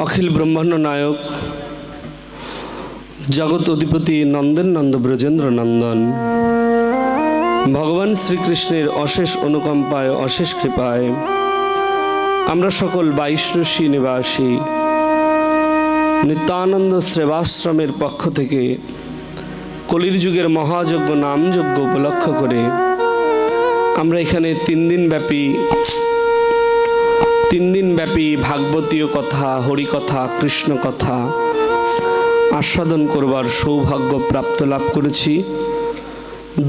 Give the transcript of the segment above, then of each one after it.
अखिल ब्रह्मांड नायक जगत अधिपति नंदन नंद ब्रजेंद्र नंदन भगवान श्रीकृष्णेर अशेष अनुकम्पाय अशेष कृपाय आमरा सकल 22 निवासी नित्यानंद सेवाश्रमेर पक्ष थेके कलिर जुगेर महायज्ञ नाम यज्ञ उपलक्ष करे आमरा एखाने 3 दिन व्यापी भागवतीय कथा हरिकथा कृष्ण कथा आस्वादन करबार सौभाग्य प्राप्त लाभ करेছি।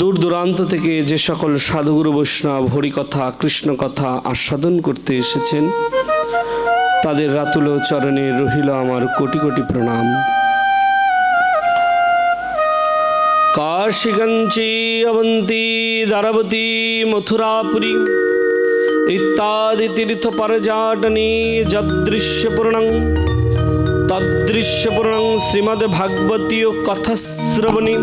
दूर दूरान्त থেকে যে সকল সাধুগুরু বৈষ্ণব হরিকথা কৃষ্ণ কথা आस्वादन करते এসেছেন তাদের রাতুল চরণে রহিল আমার কোটি কোটি প্রণাম। काशी कांची अवंती द्वारवती मथुरापुरी इत्यादि तीर्थ पर्यटनी यदृश्यपूर्णं तदृश्यपूर्णं श्रीमद्भागवतीय कथाश्रवणी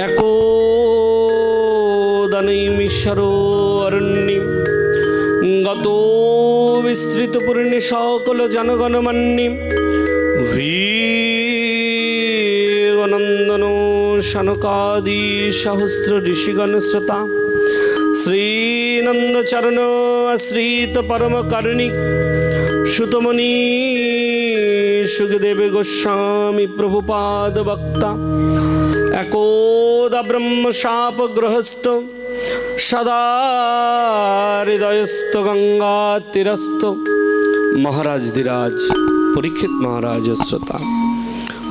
एकोदनैमिषरोरण्ये गतो विस्तृतपूर्णे सकल जनगणमन्ये वीरनन्दनो शनकादि सहस्र ऋषिगण श्रोता श्रीनंदचरण आश्रित परम कारुणिक सुतमणि सुखदेव गोस्वामी प्रभुपाद वक्ता एकोदा ब्रह्म शाप गृहस्थ सदा हृदयस्थ गंगा तीरस्थ महाराज धीराज परीक्षित महाराज श्रोता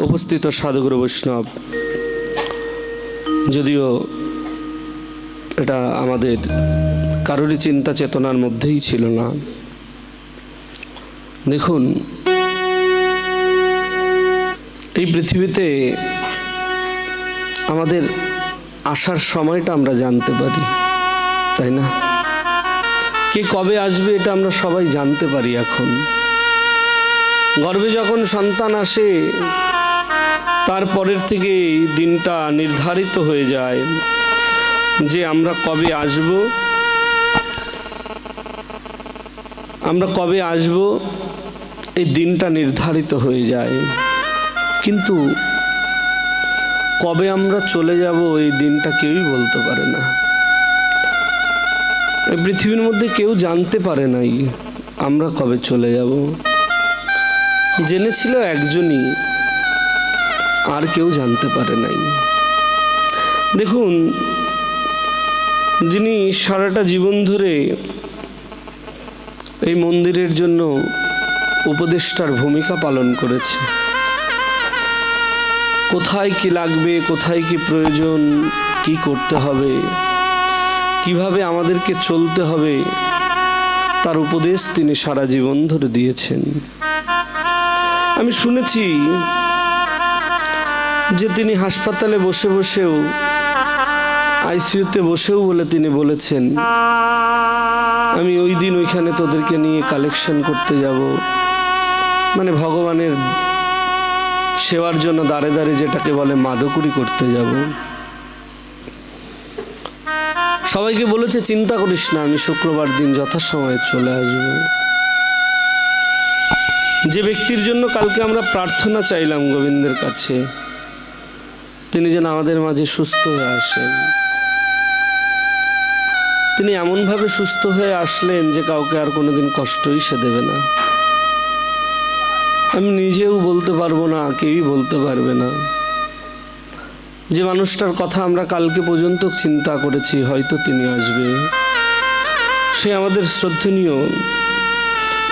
उपस्थित साधुगुरु वैष्णव যদিও এটা আমাদের কারোরই চিন্তা চেতনার মধ্যেই ছিল না। দেখুন এই পৃথিবীতে আমাদের আসার সময়টা আমরা জানতে পারি, তাই না? কে কবে আসবে এটা আমরা সবাই জানতে পারি। এখন গর্ভে যখন সন্তান আসে তারপরের থেকে দিনটা নির্ধারিত হয়ে যায় যে আমরা কবে আসব এই দিনটা নির্ধারিত হয়ে যায়, কিন্তু কবে আমরা চলে যাব এই দিনটা কেউই বলতে পারে না। এই পৃথিবীর মধ্যে কেউ জানতে পারে নাই আমরা কবে চলে যাব। জেনেছিল একজনই, আর কেউ জানতে পারে নাই। দেখুন যিনি সারাটা জীবন ধরে এই মন্দিরের জন্য উপদেষ্টার ভূমিকা পালন করেছে, কোথায় কি লাগবে, কোথায় কি প্রয়োজন, কি করতে হবে, কিভাবে আমাদেরকে চলতে হবে, তার উপদেশ তিনি সারা জীবন ধরে দিয়েছেন। আমি শুনেছি যে তিনি হাসপাতালে বসে বসেও আইসিইউতে বসেও বলে তিনি বলেছেন আমি ওই দিন ওইখানে তোদেরকে নিয়ে কালেকশন করতে যাব, মানে ভগবানের সেবার জন্য দাঁড়ে দাঁড়ে যেটাকে বলে মাদকুরি করতে যাব। সবাইকে বলেছে চিন্তা করিস না, আমি শুক্রবার দিন যথাসময়ে চলে আসব। যে ব্যক্তির জন্য কালকে আমরা প্রার্থনা চাইলাম গোবিন্দের কাছে তিনি যেন আমাদের মাঝে সুস্থ হয়ে আসেন, তিনি এমনভাবে সুস্থ হয়ে আসলেন যে কাউকে আর কোনোদিন কষ্টই সে দেবে না। আমি নিজেও বলতে পারবো না, কেউই বলতে পারবে না। যে মানুষটার কথা আমরা কালকে পর্যন্ত চিন্তা করেছি হয়তো তিনি আসবে, সে আমাদের শ্রদ্ধনীয়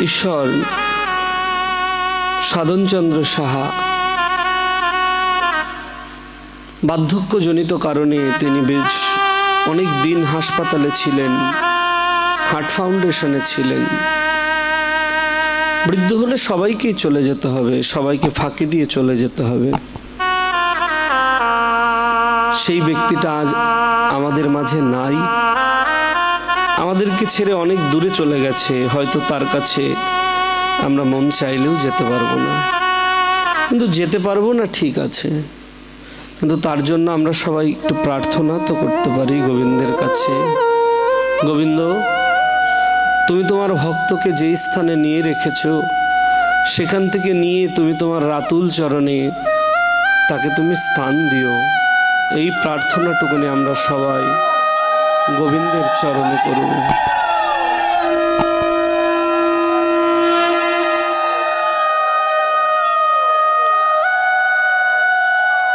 ঈশ্বর সাধনচন্দ্র সাহা। বার্ধক্যজনিত কারণে তিনি বেশ অনেক দিন হাসপাতালে ছিলেন, হার্ট ফাউন্ডেশনে ছিলেন। বৃদ্ধ হলে সবাইকেই চলে যেতে হবে, সবাইকে ফাঁকি দিয়ে চলে যেতে হবে। সেই ব্যক্তিটা আজ আমাদের মাঝে নাই, আমাদেরকে ছেড়ে অনেক দূরে চলে গেছে। হয়তো তার কাছে আমরা মন চাইলেও যেতে পারবো না, কিন্তু যেতে পারবো না ঠিক আছে, কিন্তু তার জন্য আমরা সবাই একটু প্রার্থনা তো করতে পারি গোবিন্দের কাছে। গোবিন্দ, তুমি তোমার ভক্তকে যেই স্থানে নিয়ে রেখেছো সেখান থেকে নিয়ে তুমি তোমার রাতুল চরণে তাকে তুমি স্থান দিও। এই প্রার্থনাটুকুনি আমরা সবাই গোবিন্দের চরণে করব।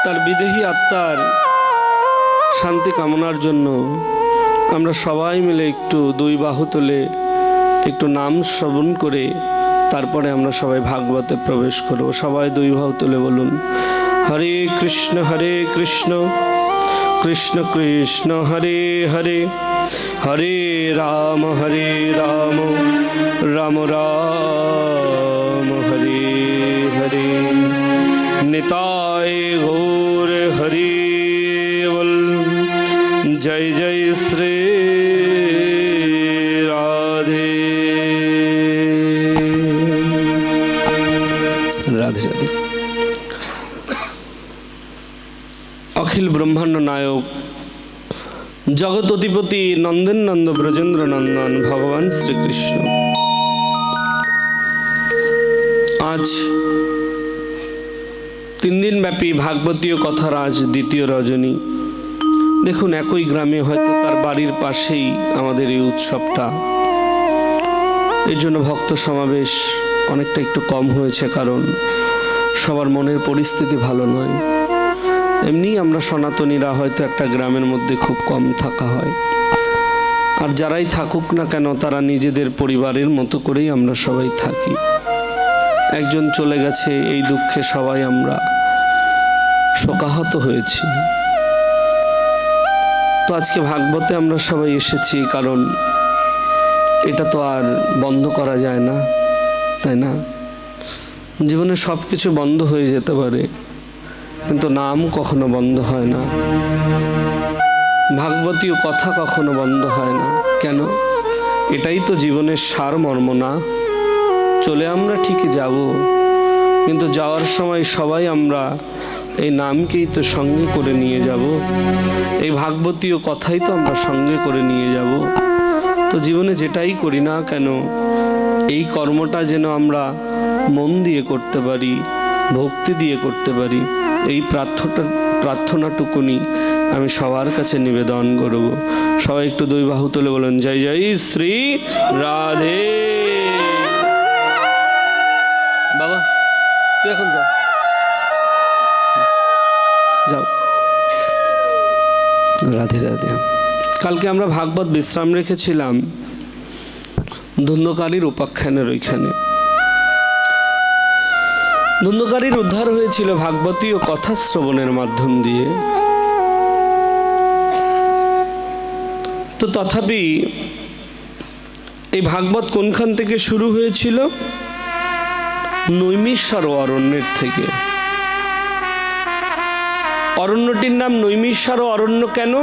তার বিদেহী আত্মার শান্তি কামনার জন্য আমরা সবাই মিলে একটু দুই বাহু তুলে একটু নাম শ্রবণ করে তারপরে আমরা সবাই ভাগবতে প্রবেশ করব। সবাই দুই বাহু তুলে বলুন, হরে কৃষ্ণ কৃষ্ণ কৃষ্ণ হরে হরে, হরে রাম রাম রাম হরে হরে। নিতাই গৌর হরি বল। জয় জয় শ্রী রাধে রাধে রাধে। অখিল ব্রহ্মাণ্ড নায়ক জগৎ অধিপতি নন্দেন নন্দ ব্রজেন্দ্র নন্দন ভগবান শ্রীকৃষ্ণ আজ 3 দিন ব্যাপী ভাগবতীয় কথার আজ দ্বিতীয় রজনী। দেখুন, একই গ্রামে হয়তো তার বাড়ির পাশেই আমাদের এই উৎসবটা। এর জন্য ভক্ত সমাবেশ অনেকটা একটু কম হয়েছে, কারণ সবার মনের পরিস্থিতি ভালো নয়। এমনি আমরা সনাতনীরা হয়তো একটা গ্রামের মধ্যে খুব কম থাকা হয়, আর যারাই থাকুক না কেন তারা নিজেদের পরিবারের মতো করেই আমরা সবাই থাকি। একজন চলে গেছে, এই দুঃখে সবাই আমরা শোকাহত হয়েছি। তো আজকে ভাগবতে আমরা সবাই এসেছি, কারণ এটা তো আর বন্ধ করা যায় না, তাই না? জীবনে সব কিছু বন্ধ হয়ে যেতে পারে, কিন্তু নাম কখনো বন্ধ হয় না, ভাগবতীয় কথা কখনো বন্ধ হয় না। কেন? এটাই তো জীবনের সারমর্ম না? চলে আমরা ঠিকই যাব, কিন্তু যাওয়ার সময় সবাই আমরা এই নামকেই তো সঙ্গে করে নিয়ে যাব, এই ভাগবতীয় কথাই তো আমরা সঙ্গে করে নিয়ে যাব। তো জীবনে যেটাই করি না কেন, এই কর্মটা যেন আমরা মন দিয়ে করতে পারি, ভক্তি দিয়ে করতে পারি, এই প্রার্থনাটুকুনি আমি সবার কাছে নিবেদন করব। সবাই একটু দুই বাহু তুলে বলেন, জয় জয় শ্রী রাধে। বাবা তুই এখন যাও যাও। রাধে রাধে। কালকে আমরা ভাগবত বিশ্রাম রেখেছিলাম ধুন্ধকারীর উপাখ্যানের ওইখানে। ধুন্ধকারীর উদ্ধার হয়েছিল ভাগবতীয় কথা শ্রবণের মাধ্যম দিয়ে। তো তথাপি এই ভাগবত কোনখান থেকে শুরু হয়েছিল? নৈমিষারণ্য অরণ্যের থেকে। অরণ্যটির নাম নৈমিষারণ্য অরণ্য কেন?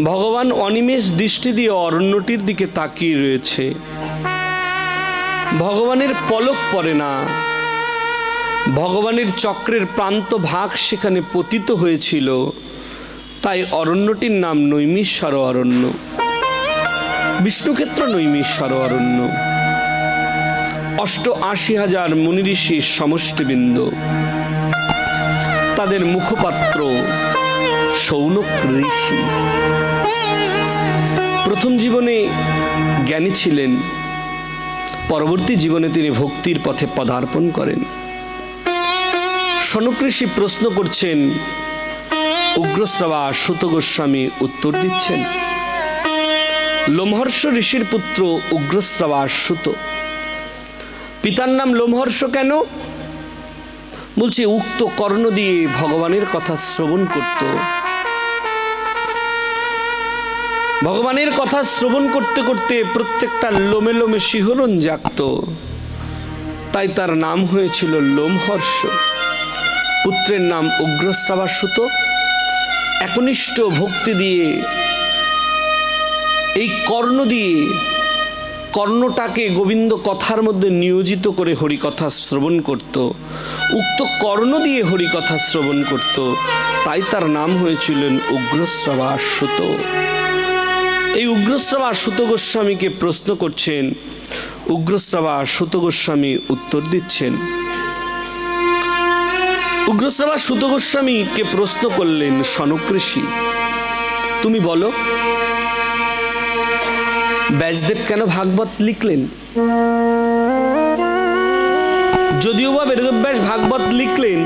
ভগবান অনিমেষ দৃষ্টি দিয়ে অরণ্যটির দিকে তাকিয়ে রয়েছে। ভগবানের পলক পড়ে না, ভগবানের চক্রের প্রান্ত ভাগ সেখানে পতিত হয়েছিল, তাই অরণ্যটির নাম নৈমিষারণ্য অরণ্য। বিষ্ণুক্ষেত্র নৈমিষারণ্য অরণ্য। ৮৮,০০০ মুনি ঋষির সমষ্টিবৃন্দ, তাদের মুখপাত্র শৌনক ঋষি। প্রথম জীবনে জ্ঞানী ছিলেন, পরবর্তী জীবনে তিনি ভক্তির পথে পদার্পণ করেন। শৌনক ঋষি প্রশ্ন করছেন, উগ্রশ্রবা সুত গোস্বামী উত্তর দিচ্ছেন। লোমহর্ষ ঋষির পুত্র উগ্রশ্রবা সুত। পিতার নাম লোমহর্ষ কেন? বলছে উক্ত কর্ণ দিয়ে ভগবানের কথা শ্রবণ করত। ভগবানের কথা শ্রবণ করতে করতে প্রত্যেকটা লোমে লোমে শিহরণ জাগত, তাই তার নাম হয়েছিল লোমহর্ষ। পুত্রের নাম উগ্রশ্রবা সুত। একনিষ্ঠ ভক্তি দিয়ে এই কর্ণ দিয়ে, কর্ণটাকে গোবিন্দ কথার মধ্যে নিয়োজিত করে হরিকথা শ্রবণ করত। উক্ত কর্ণ দিয়ে হরিকথা শ্রবণ করত, তাই তার নাম হয়েছিলেন উগ্রশ্রবা সুত। এই উগ্রশ্রবা সুত গোস্বামীকে প্রশ্ন করছেন, উগ্রশ্রবা সুত গোস্বামী উত্তর দিচ্ছেন। উগ্রশ্রবা সুত গোস্বামীকে প্রশ্ন করলেন, সনক ঋষি, তুমি বলো ব্যাসদেব কেন ভাগবত লিখলেন? যদিও বা বেদব্যাস ভাগবত লিখলেন,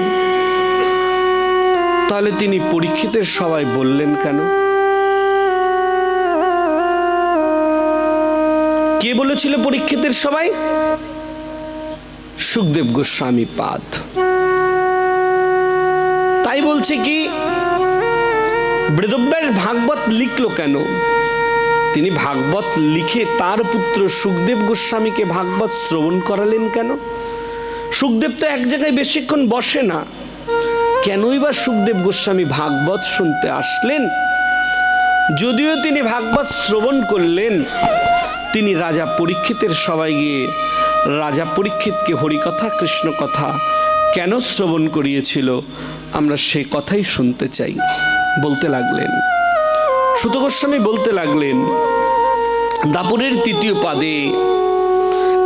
তাহলে তিনি পরীক্ষিতের সভায় বললেন কেন? কে বলেছিল পরীক্ষিতের সভায়? সুখদেব গোস্বামী পাদ। তাই বলছে কি, বেদব্যাস ভাগবত লিখলো কেন? তিনি ভাগবত লিখে তার পুত্র সুখদেব গোস্বামীকে ভাগবত শ্রবণ করালেন কেন? সুখদেব তো এক জায়গায় বেশিক্ষণ বসে না, কেনই বা সুখদেব গোস্বামী ভাগবত শুনতে আসলেন? যদিও তিনি ভাগবত শ্রবণ করলেন, তিনি রাজা পরীক্ষিতের সভায় গিয়ে রাজা পরীক্ষিতকে হরিকথা কৃষ্ণ কথা কেন শ্রবণ করিয়েছিল, আমরা সে কথাই শুনতে চাই। বলতে লাগলেন, সুত গোস্বামী বলতে লাগলেন, দাপুরের তৃতীয় পাদে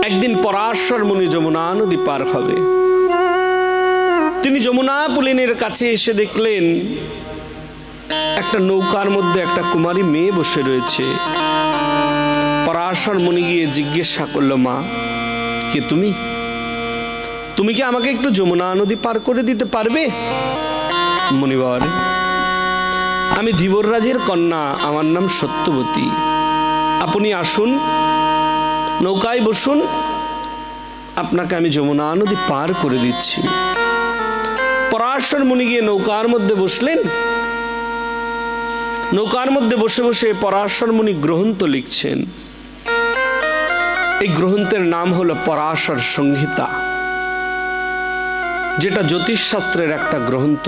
একদিন পরাশর মুনি যমুনা নদী পার হবে। তিনি যমুনা পুলিনের কাছে এসে দেখলেন একটা নৌকার মধ্যে একটা কুমারী মেয়ে বসে রয়েছে। পরাশর মুনি গিয়ে জিজ্ঞাসা করলো, মা, কে তুমি? তুমি কি আমাকে একটু যমুনা নদী পার করে দিতে পারবে? মুনিবর, আমি ধীবর রাজের কন্যা, আমার নাম সত্যবতী। আপনি আসুন, নৌকায় বসুন, আপনাকে আমি যমুনা নদী পার করে দিচ্ছি। পরাশর মুনি গিয়ে নৌকার মধ্যে বসলেন। নৌকার মধ্যে বসে বসে পরাশর মুনি গ্রন্থ লিখছেন। এই গ্রন্থের নাম হলো পরাশর সংহিতা, যেটা জ্যোতিষ শাস্ত্রের একটা গ্রন্থ।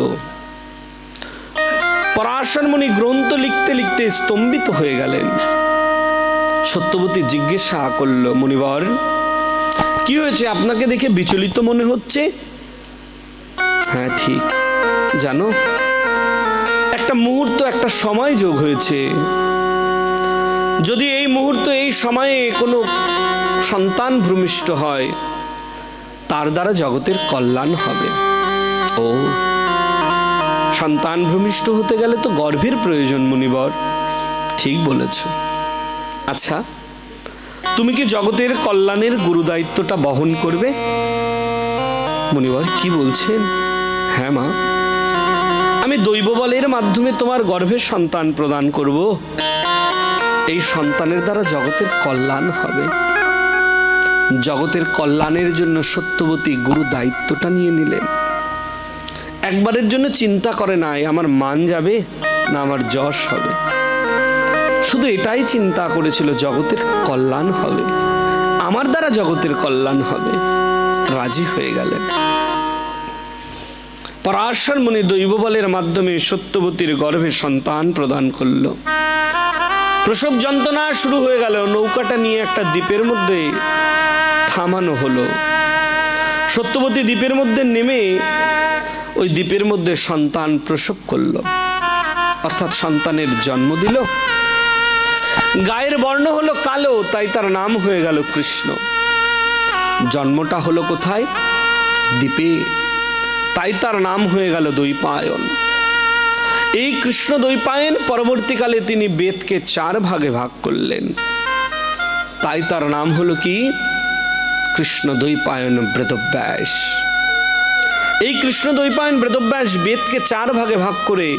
পরাশর মুনি গ্রন্থ লিখতে লিখতে স্তম্ভিত হয়ে গেলেন। সত্যবতী জিজ্ঞাসা করল, মুনিবর, কি হয়েছে? আপনাকে দেখে বিচলিত মনে হচ্ছে। হ্যাঁ ঠিক, জানো, একটা মুহূর্ত, একটা সময় যোগ হয়েছে। যদি এই মুহূর্ত, এই সময়ে কোনো সন্তান ভূমিষ্ঠ হয়, তার দ্বারা জগতের কল্যাণ হবে। ও, সন্তান ভূমিষ্ঠ হতে গেলে তো গর্ভের প্রয়োজন মুনিবর। ঠিক বলেছ। আচ্ছা, তুমি কি জগতের কল্যাণের গুরু দায়িত্বটা বহন করবে? মুনিবর, কি বলছেন? হ্যাঁ মা, আমি দৈব বলের মাধ্যমে তোমার গর্ভে সন্তান প্রদান করব। এই সন্তানের দ্বারা জগতের কল্যাণ হবে। জগতের কল্যাণের জন্য সত্যবতী গুরু দায়িত্বটা নিয়ে নিলেন। একবারের জন্য চিন্তা করে নাই আমার মান যাবে না আমার যশ হবে। শুধু এটাই চিন্তা করেছিল, জগতের কল্যাণ হবে, আমার দ্বারা জগতের কল্যাণ হবে। রাজি হয়ে গেলেন। পরাশর মুনি দৈব বলের মাধ্যমে সত্যবতীর গর্ভে সন্তান প্রদান করল। প্রসব যন্ত্রণা শুরু হয়ে গেল। নৌকাটা নিয়ে একটা দ্বীপের মধ্যে থামানো হলো। সত্যবতী দ্বীপের মধ্যে নেমে ওই দ্বীপের মধ্যে সন্তান প্রসব করল, অর্থাৎ সন্তানের জন্ম দিল। গায়ের বর্ণ হলো কালো, তাই তার নাম হয়ে গেল কৃষ্ণ। জন্মটা হলো কোথায়? দ্বীপে, তাই তার নাম হয়ে গেল দ্বৈপায়ন। এই কৃষ্ণ দ্বৈপায়ন পরবর্তীকালে তিনি বেদকে 4 ভাগে ভাগ করলেন, তাই তার নাম হলো কি? কৃষ্ণ দ্বৈপায়ন বেদব্যাস। এই কৃষ্ণ দ্বৈপায়ন বেদব্যাস বেদকে 4 ভাগে ভাগ করে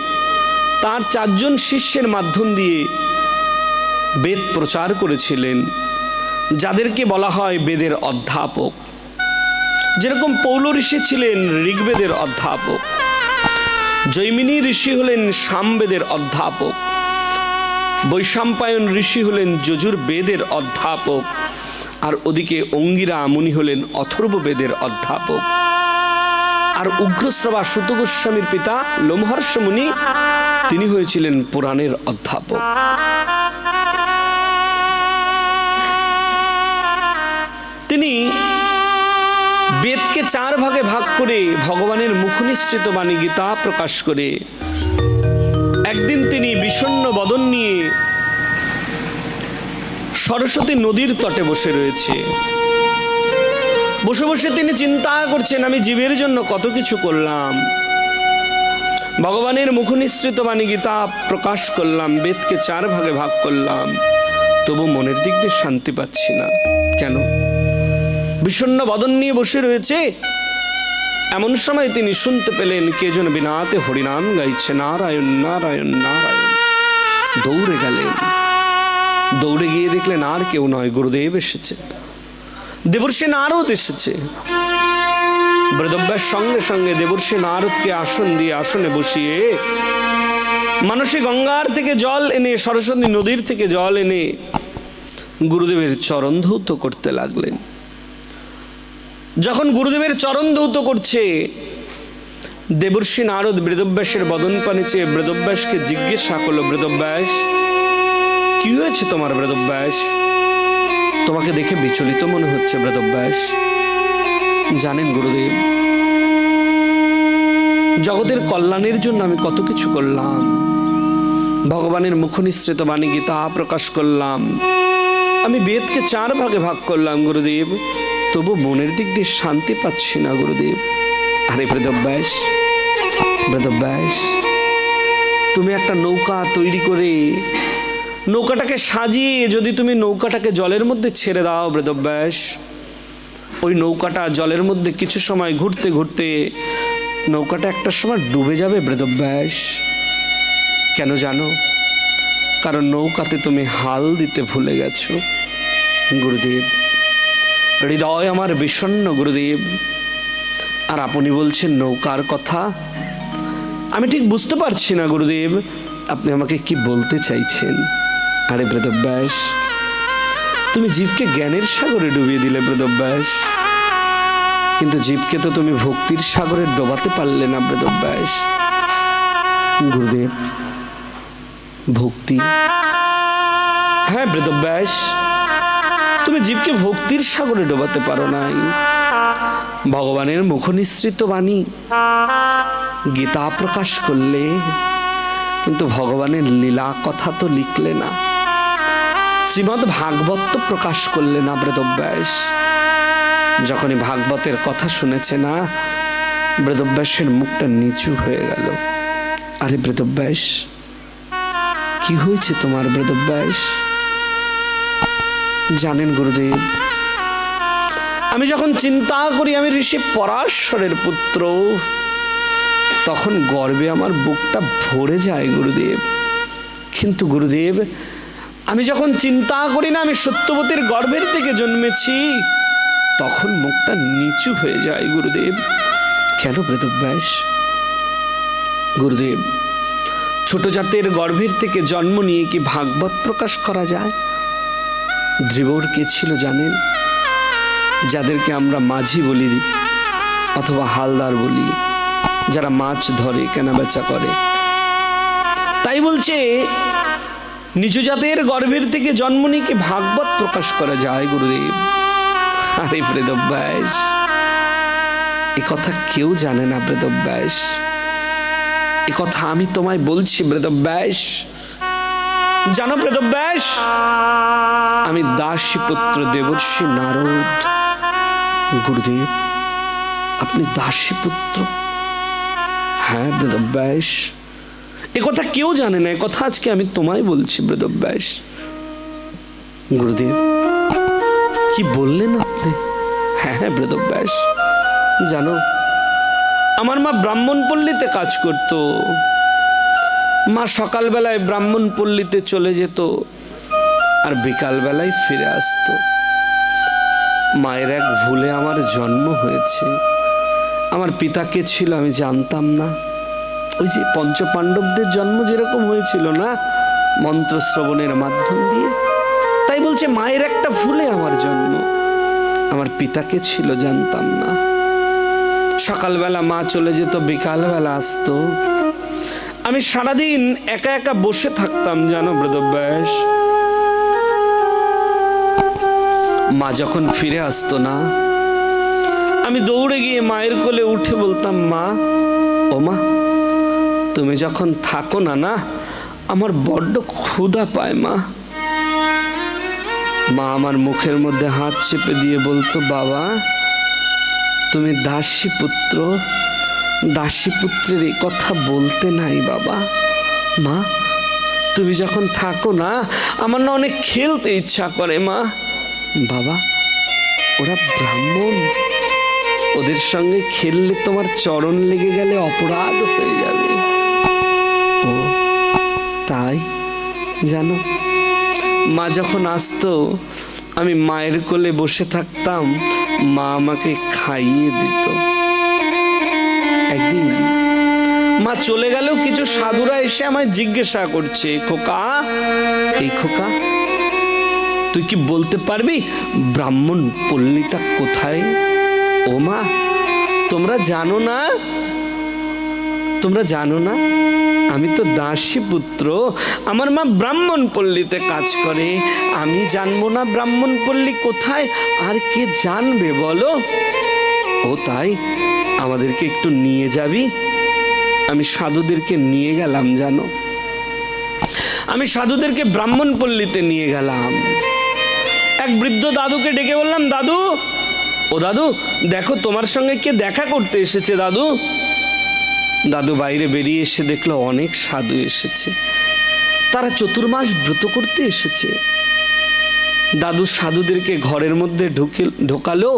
তার 4 জন শিষ্যের মাধ্যম দিয়ে বেদ প্রচার করেছিলেন, যাদেরকে বলা হয় বেদের অধ্যাপক। যেরকম পৌল ঋষি ছিলেন ঋগ্বেদের অধ্যাপক, জৈমিনী ঋষি হলেন সামবেদের অধ্যাপক, বৈশাম্পায়ন ঋষি হলেন যজুর্বেদের অধ্যাপক, আর ওদিকে অঙ্গিরা মুনি হলেন অথর্ববেদের অধ্যাপক। আর উগ্রশ্রবা সুত গোস্বামীর পিতা লোমহর্ষ মুনি, তিনি হয়েছিলেন পুরাণের অধ্যাপক। তিনি বেদকে 4 ভাগে ভাগ করে ভগবানের মুখনিসৃত বাণী গীতা প্রকাশ করে একদিন তিনি বিষণ্ণ বদন নিয়ে সরস্বতী নদীর তটে বসে রয়েছে। বসে বসে তিনি চিন্তা করছেন, আমি জীবের জন্য কত কিছু করলাম, ভগবানের মুখনিসৃত বাণী গীতা প্রকাশ করলাম, বেদকে 4 ভাগে ভাগ করলাম, তবু মনের দিক দিয়ে শান্তি পাচ্ছি না। কেন? বিষণ্ণ বদন নিয়ে বসে রয়েছে। এমন সময় তিনি শুনতে পেলেন কে যেন বিনাতে হরিনাম গাইছে, নারায়ণ নারায়ণ নারায়ণ। দৌড়ে গেলেন, দৌড়ে গিয়ে দেখলেন আর কেউ নয়, গুরুদেব এসেছে, দেবর্ষি নারদ এসেছে। বেদব্যাস সঙ্গে সঙ্গে দেবর্ষি নারদকে আসন দিয়ে আসনে বসিয়ে মানসী গঙ্গার থেকে জল এনে, সরস্বতী নদীর থেকে জল এনে গুরুদেবের চরণ ধৌত করতে লাগলেন। যখন গুরুদেবের চরণ ধৌত করছে, দেবর্ষি নারদ বেদব্যাসের বদন পানে চেয়ে বেদব্যাসকে জিজ্ঞাসা করলো, বেদব্যাস কি হয়েছে তোমার? বেদব্যাস, তোমাকে দেখে বিচলিত মনে হচ্ছে বেদব্যাস। জানেন গুরুদেব, জগতের কল্যাণের জন্য আমি কত কিছু করলাম, ভগবানের মুখনিসৃত বাণী গীতা প্রকাশ করলাম, আমি বেদকে 4 ভাগে ভাগ করলাম গুরুদেব, তবু মনের দিক দিয়ে শান্তি পাচ্ছি না গুরুদেব। আরে বেদব্যাস, বেদব্যাস, তুমি একটা নৌকা তৈরি করে নৌকাটাকে সাজিয়ে যদি তুমি নৌকাটাকে জলের মধ্যে ছেড়ে দাও বেদব্যাস, ওই নৌকাটা জলের মধ্যে কিছু সময় ঘুরতে ঘুরতে নৌকাটা একটা সময় ডুবে যাবে বেদব্যাস। কেন জানো? কারণ নৌকাতে তুমি হাল দিতে ভুলে গেছো গুরুদেব। হৃদয় আমার বিষণ্ণ গুরুদেব, আর আপনি বলছেন নৌকার কথা। আমি ঠিক বুঝতে পারছি না গুরুদেব, আপনি আমাকে কি বলতে চাইছেন। আরে বেদব্যাস, তুমি জীবকে জ্ঞানের সাগরে ডুবিয়ে দিলে বেদব্যাস, কিন্তু জীবকে তো তুমি ভক্তির সাগরে ডোবাতে পারলে না বেদব্যাস। গুরুদেব, ভক্তি, হ্যাঁ বেদব্যাস, তুমি জীবকে ভক্তির সাগরে ডোবাতে পারো নাই। ভগবানের মুখনিসৃত বাণী গীতা প্রকাশ করলে, কিন্তু ভগবানের লীলা কথা তো লিখলে না, শ্রীমদ্ ভাগবত তো প্রকাশ করলে না বেদব্যাস। যখনই ভাগবতের কথা শুনেছে না, বেদব্যাসের মুখটা নিচু হয়ে গেল। আরে বেদব্যাস, কি হয়েছে তোমার বেদব্যাস? জানেন গুরুদেব, আমি যখন চিন্তা করি আমি ঋষি পরাশরের পুত্র, তখন গর্বে আমার বুকটা ভরে যায় গুরুদেব। কিন্তু গুরুদেব, আমি যখন চিন্তা করি না আমি সত্যবতীর গর্ভের থেকে জন্মেছি, তখন মুখটা নিচু হয়ে যায় গুরুদেব। কেন বেদব্যাস? গুরুদেব, ছোট জাতের গর্ভের থেকে জন্ম নিয়ে কি ভাগবত প্রকাশ করা যায়? ধৃবর কে ছিল জানেন? যাদেরকে আমরা মাঝি বলি অথবা হালদার বলি, যারা মাছ ধরে কেনা বেচা করে। তাই বলছে নিজ জাতের গর্ভের থেকে জন্ম নিয়ে কি ভাগবত প্রকাশ করা যায় গুরুদেব? আরে বেদব্যাস, এ কথা কেউ জানে না বেদব্যাস, এ কথা আমি তোমায় বলছি বেদব্যাস। জানো বেদব্যাস, আমি দাসী পুত্র দেবর্ষি নারদ। গুরুদেব, আপনি দাসী পুত্র? হ্যাঁ বেদব্যাস, এ কথা কেউ জানে না, এ কথা আজকে আমি তোমায় বলছি বেদব্যাস। গুরুদেব, কি বললেন আপনি? হ্যাঁ হ্যাঁ বেদব্যাস, জানো আমার মা ব্রাহ্মণপল্লীতে কাজ করত। মা সকালবেলায় ব্রাহ্মণপল্লীতে চলে যেত আর বিকালবেলায় ফিরে আসতো। মায়ের এক ভুলে আমার জন্ম হয়েছে। আমার পিতা কে ছিল আমি জানতাম না। ওই যে পঞ্চপাণ্ডবদের জন্ম যেরকম হয়েছিল না, মন্ত্র শ্রবণের মাধ্যম দিয়ে, তাই বলছে মায়ের একটা ভুলে আমার জন্ম। আমার পিতা কে ছিল জানতাম না। সকালবেলা মা চলে যেত, বিকালবেলা আসতো। আমি সারাদিন একা একা বসে থাকতাম জানো বেদব্যাস। মা যখন ফিরে আসতো না, আমি দৌড়ে গিয়ে মায়ের কোলে উঠে বলতাম, মা, ও মা, তুমি যখন থাকো না না, আমার বড্ড ক্ষুধা পায় মা। মা আমার মুখের মধ্যে হাত চেপে দিয়ে বলতো, বাবা তুমি দাসী পুত্র, দাসী পুত্রের এই কথা বলতে নাই বাবা। মা, তুমি যখন থাকো না, আমার না অনেক খেলতে ইচ্ছা করে মা। বাবা, ওরা ব্রাহ্মণ, ওদের সঙ্গে খেললে তোমার চরণ লেগে গেলে অপরাধ হয়ে যাবে। ও তাই? জানো, মা যখন আসতো আমি মায়ের কোলে বসে থাকতাম, মা আমাকে খাইয়ে দিত। একদিন মা চলে গেলেও কিছু সাধুরা এসে আমায় জিজ্ঞাসা করছে, খোকা, এই খোকা, তুই কি বলতে পারবি ব্রাহ্মণ পল্লীটা কোথায়? ও মা, তোমরা জানো না? তোমরা জানো না আমি তো দাসী পুত্র, আমার মা ব্রাহ্মণ পল্লীতে কাজ করে, আমি জানবো না ব্রাহ্মণ পল্লী কোথায়? আর কে জানবে বলো? ও তাই? আমাদেরকে একটু নিয়ে যাবি? আমি সাধুদেরকে নিয়ে গেলাম, জানো, আমি সাধুদেরকে ব্রাহ্মণ পল্লীতে নিয়ে গেলাম। এক বৃদ্ধ দাদুকে ডেকে বললাম, দাদু, ও দাদু, দেখো তোমার সঙ্গে কে দেখা করতে এসেছে দাদু। দাদু বাইরে বেরিয়ে এসে দেখলো অনেক সাধু এসেছে, তারা চতুর্মাস ব্রত করতে এসেছে। দাদু সাধুদেরকে ঘরের মধ্যে ঢোকালো।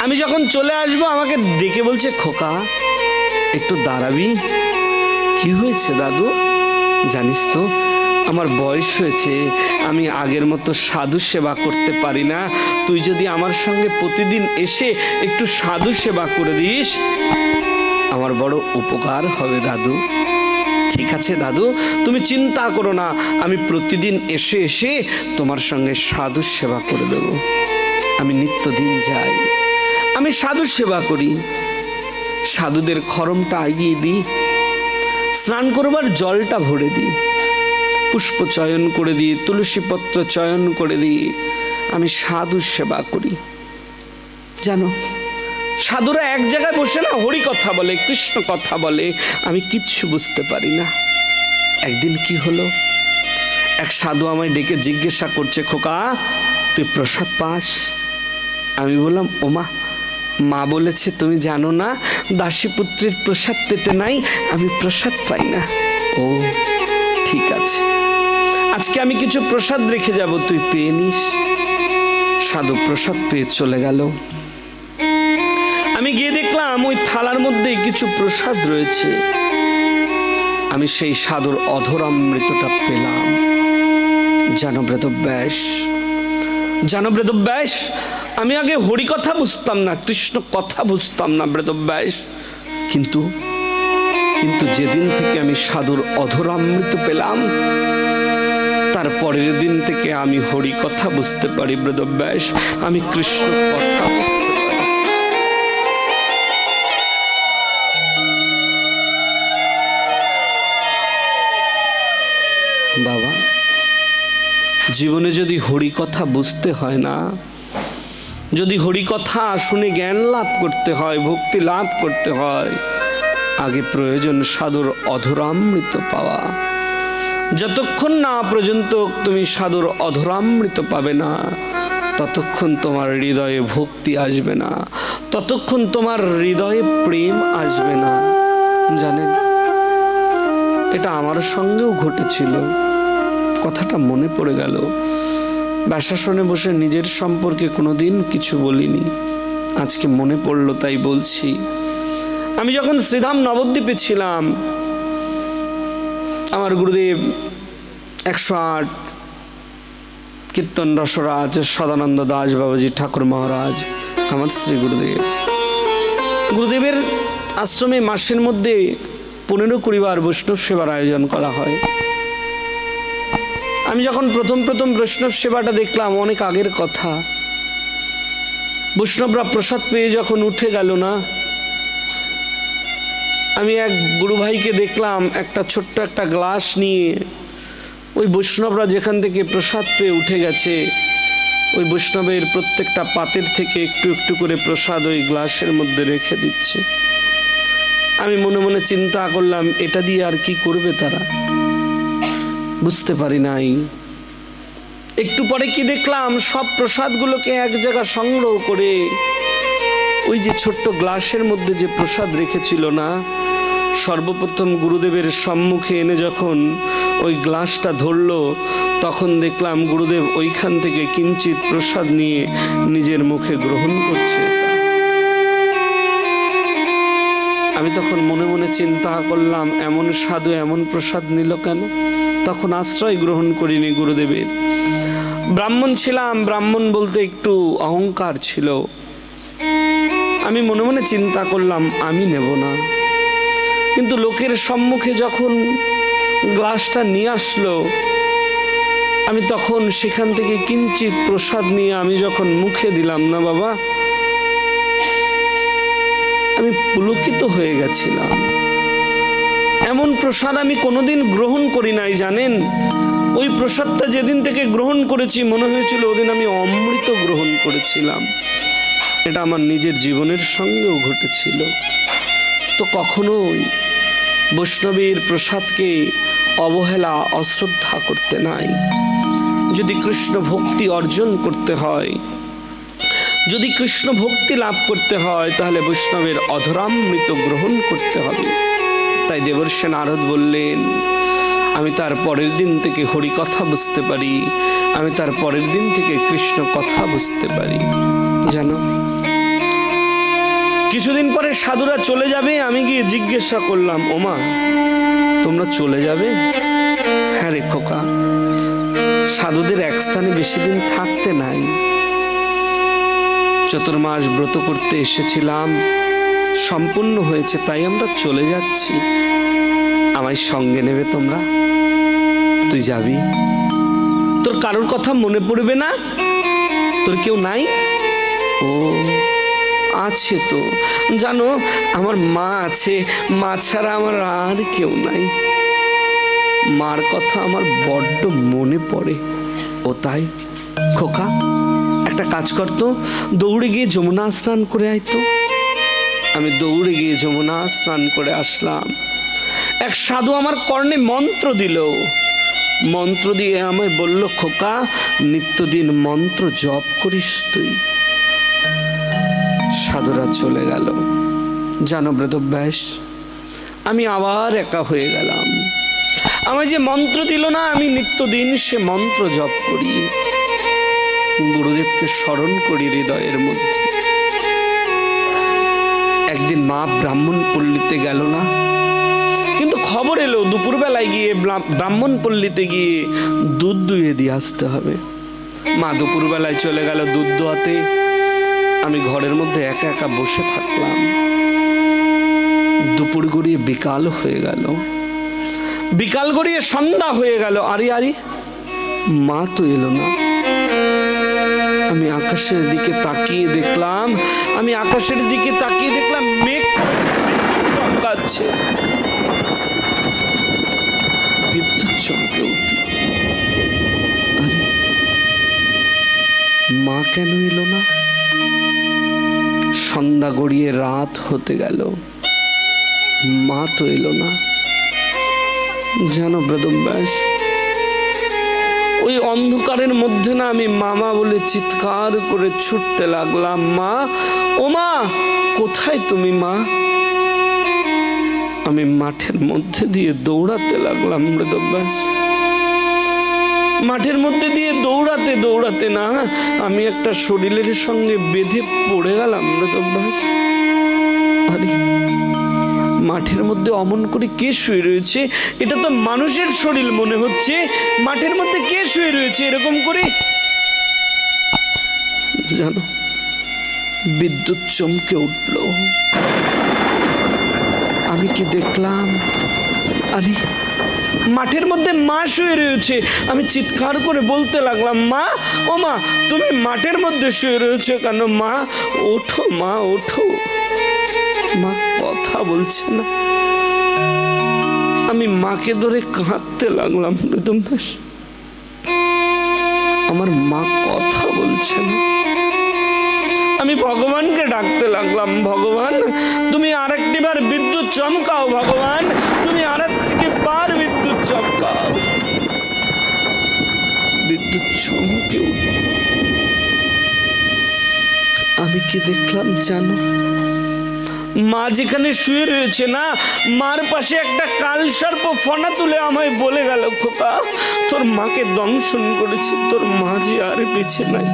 আমি যখন চলে আসবো আমাকে ডেকে বলছে, খোকা, একটু দাঁড়াবি? কি হয়েছে দাদু? জানিস তো আমার বয়স হয়েছে, আমি আগের মতো সাধু সেবা করতে পারি না, তুই যদি আমার সঙ্গে প্রতিদিন এসে একটু সাধু সেবা করে দিস আমার বড় উপকার হবে দাদু। ঠিক আছে দাদু, তুমি চিন্তা করো না, আমি প্রতিদিন এসে এসে তোমার সঙ্গে সাধু সেবা করে দেব। আমি নিত্যদিন যাই, আমি সাধু সেবা করি, সাধুদের খরমটা আগিয়ে দিই, স্নান করবার জলটা ভরে দিই, পুষ্প চয়ন করে দিই, তুলসী পত্র চয়ন করে দিই, আমি সাধু সেবা করি। জানো, সাধুরা এক জায়গায় বসে না হরি কথা বলে, কৃষ্ণ কথা বলে, আমি কিচ্ছু বুঝতে পারি না। একদিন কি হলো, এক সাধু আমায় ডেকে জিজ্ঞাসা করছে, খোকা, তুই প্রসাদ পাস? আমি বললাম, ওমা, মা বলেছে তুমি জানো না দাসী পুত্রের প্রসাদ পেতে নাই, আমি প্রসাদ পাই না। ও ঠিক আছে, আজকে আমি কিছু প্রসাদ রেখে যাব, তুই পেয়ে নিস। সাধু প্রসাদ পেয়ে চলে গেল। আমি গিয়ে দেখলাম ওই থালার মধ্যে কিছু প্রসাদ রয়েছে। আমি সেই সাধুর অধরামৃতটা পেলাম। জানো বেদব্যাস, জানো বেদব্যাস, আমি আগে হরি কথা বুঝতাম না, কৃষ্ণ কথা বুঝতাম না বেদব্যাস, কিন্তু যেদিন থেকে আমি সাধুর অধরামৃত পেলাম তার পরের দিন থেকে আমি হরি কথা বুঝতে পারি বেদব্যাস, আমি কৃষ্ণ কথা বুঝতে পারি। বাবা, জীবনে যদি হরি কথা বুঝতে হয় না, যদি হরি কথা শুনে জ্ঞান লাভ করতে হয়, ভক্তি লাভ করতে হয়, আগে প্রয়োজন সাধুর অধরামৃত পাওয়া। যতক্ষণ না পর্যন্ত তুমি সাধুর অধরামৃত পাবে না, ততক্ষণ তোমার হৃদয়ে ভক্তি আসবে না, ততক্ষণ তোমার হৃদয়ে প্রেম আসবে না। জানেন, এটা আমার সঙ্গেও ঘটেছিল, কথাটা মনে পড়ে গেল। ব্যাসাসনে বসে নিজের সম্পর্কে কোনোদিন কিছু বলিনি, আজকে মনে পড়লো তাই বলছি। আমি যখন শ্রীধাম নবদ্বীপে ছিলাম, আমার গুরুদেব 108 কীর্তন রসরাজ সদানন্দ দাস বাবাজি ঠাকুর মহারাজ, আমার শ্রী গুরুদেব, গুরুদেবের আশ্রমে মাসের মধ্যে 15-20 বার বৈষ্ণব সেবার আয়োজন করা হয়। আমি যখন প্রথম বৈষ্ণব সেবাটা দেখলাম, অনেক আগের কথা, বৈষ্ণবরা প্রসাদ পেয়ে যখন উঠে গেল না, আমি এক গুরু ভাইকে দেখলাম একটা ছোট্ট একটা গ্লাস নিয়ে, ওই বৈষ্ণবরা যেখান থেকে প্রসাদ পেয়ে উঠে গেছে, ওই বৈষ্ণবের প্রত্যেকটা পাতের থেকে একটু একটু করে প্রসাদ ওই গ্লাসের মধ্যে রেখে দিচ্ছে। আমি মনে মনে চিন্তা করলাম, এটা দিয়ে আর কি করবে তারা, বুঝতে পারি নাই। একটু পরে কি দেখলাম, সব প্রসাদগুলোকে এক জায়গা সংগ্রহ করে ওই যে ছোট্ট গ্লাসের মধ্যে যে প্রসাদ রেখেছিল না, সর্বপ্রথম গুরুদেবের সম্মুখে এনে যখন ওই গ্লাসটা ধরলো, তখন দেখলাম গুরুদেব ওইখান থেকে কিঞ্চিত প্রসাদ নিয়ে নিজের মুখে গ্রহণ করছে। আমি তখন মনে মনে চিন্তা করলাম, এমন সাধু এমন প্রসাদ নিল কেন? তখন আশ্রয় গ্রহণ করিনি গুরুদেবের। ব্রাহ্মণ ছিলাম, ব্রাহ্মণ বলতে একটু অহংকার ছিল। আমি মনে মনে চিন্তা করলাম আমি নেব না। কিন্তু লোকের সম্মুখে যখন গ্লাসটা নিয়ে আসলো, আমি তখন সেখান থেকে কিঞ্চিত প্রসাদ নিয়ে আমি যখন মুখে দিলাম না বাবা, আমি পুলকিত হয়ে গেছিলাম। এমন প্রসাদ আমি কোনোদিন গ্রহণ করি নাই জানেন। ওই প্রসাদটা যেদিন থেকে গ্রহণ করেছি মনে হয়েছিল ওদিন আমি অমৃত গ্রহণ করেছিলাম। এটা আমার নিজের জীবনের সঙ্গেও ঘটেছিল। তো কখনোই বৈষ্ণবের প্রসাদকে অবহেলা অশ্রদ্ধা করতে নাই। যদি কৃষ্ণ ভক্তি অর্জন করতে হয়, যদি কৃষ্ণ ভক্তি লাভ করতে হয়, তাহলে বৈষ্ণবের অধরামৃত গ্রহণ করতে হবে। তাই দেবর্ষি নারদ বললেন, আমি তার পরের দিন থেকে হরি কথা বুঝতে পারি, আমি তার পরের দিন থেকে কৃষ্ণ কথা বুঝতে পারি। জানো, কিছুদিন পরে সাধুরা চলে যাবে। আমি গিয়ে জিজ্ঞাসা করলাম, ওমা তোমরা চলে যাবে? হ্যাঁ রে খোকা, সাধুদের এক স্থানে বেশি দিন থাকতে নাই। চতুর্মাস ব্রত করতে এসেছিলাম, সম্পূর্ণ হয়েছে, তাই আমরা চলে যাচ্ছি। আমায় সঙ্গে নেবে তোমরা? তুই যাবি? তোর কারোর কথা মনে পড়বে না? তোর কেউ নাই? ও আছে তো, জানো আমার মা আছে, মা ছাড়া আমার আর কেউ নাই। মার কথা আমার বড্ড মনে পড়ে। ও তাই? খোকা একটা কাজ করতো, দৌড়ে গিয়ে যমুনা স্নান করে আইতো। আমি দৌড়ে গিয়ে যমুনা স্নান করে আসলাম। এক সাধু আমার কর্ণে মন্ত্র দিল। মন্ত্র দিয়ে আমায় বলল, খোকা নিত্যদিন মন্ত্র জপ করিস তুই। সাধুরা চলে গেল। জানো ব্রতব্যাস, আমি আবার একা হয়ে গেলাম। আমায় যে মন্ত্র দিল না, আমি নিত্যদিন সে মন্ত্র জপ করি, গুরুদেবকে স্মরণ করি হৃদয়ের মধ্যে। একদিন মা ব্রাহ্মণ পল্লীতে গেল না, কিন্তু খবর এলো দুপুরবেলায় গিয়ে ব্রাহ্মণ পল্লীতে গিয়ে দুধ দুয়ে দিয়ে আসতে হবে। মা দুপুরবেলায় চলে গেল দুধ দোয়াতে। আমি ঘরের মধ্যে একা একা বসে থাকলাম। দুপুর গড়িয়ে বিকাল হয়ে গেল, বিকাল গড়িয়ে সন্ধ্যা হয়ে গেল। আরে আরে মা তো এলো না। আমি আকাশের দিকে তাকিয়ে দেখলাম, মেঘ চমকাচ্ছে। বিদ্যুৎ চমকে উঠল। আরে মা কেন এলো না? সন্ধ্যা গড়িয়ে রাত হতে গেল, মা তো এলো না। জানো ব্রতব্যাস, ওই অন্ধকারের মধ্যে না আমি মামা বলে চিৎকার করে ছুটতে লাগলাম, মা ও মা কোথায় তুমি মা? আমি মাঠের মধ্যে দিয়ে দৌড়াতে লাগলাম ব্রতব্যাস। মাঠের মধ্যে দিয়ে দৌড়াতে দৌড়াতে না আমি একটা শরীরের সঙ্গে বেঁধে পড়ে গেলাম ব্রতব্যাস। আরে মাঠের মধ্যে অমন করে কে শুয়ে রয়েছে? এটা তো মানুষের শরীর মনে হচ্ছে। মাঠের মধ্যে কে শুয়ে রয়েছে এরকম করে? জানো, বিদ্যুৎ চমকে উঠল। আমি কি দেখলাম? আরে মাঠের মধ্যে মা শুয়ে রয়েছে। আমি চিৎকার করে বলতে লাগলাম, মা ও মা তুমি মাঠের মধ্যে শুয়ে রয়েছে কেন? মা ওঠো, মা ওঠো। মা কথা বলছে না। আমি মাকে ধরে কাঁদতে লাগলাম ব্রতব্যাস। আমার মা কথা বলছে না। আমি ভগবানকে ডাকতে লাগলাম, ভগবান তুমি আরেকটি বার বিদ্যুৎ চমকাও, ভগবান তুমি আরেকটি বার বিদ্যুৎ চমকাও। বিদ্যুৎ চমকে আমি কি দেখলাম জানো? মা যেখানে শুয়ে রয়েছে না, মার পাশে একটা কালসর্প ফনা তুলে আমায় বলে গেল, খোকা তোর মাকে দংশন করেছে, তোর মা যে আর বেঁচে নাই।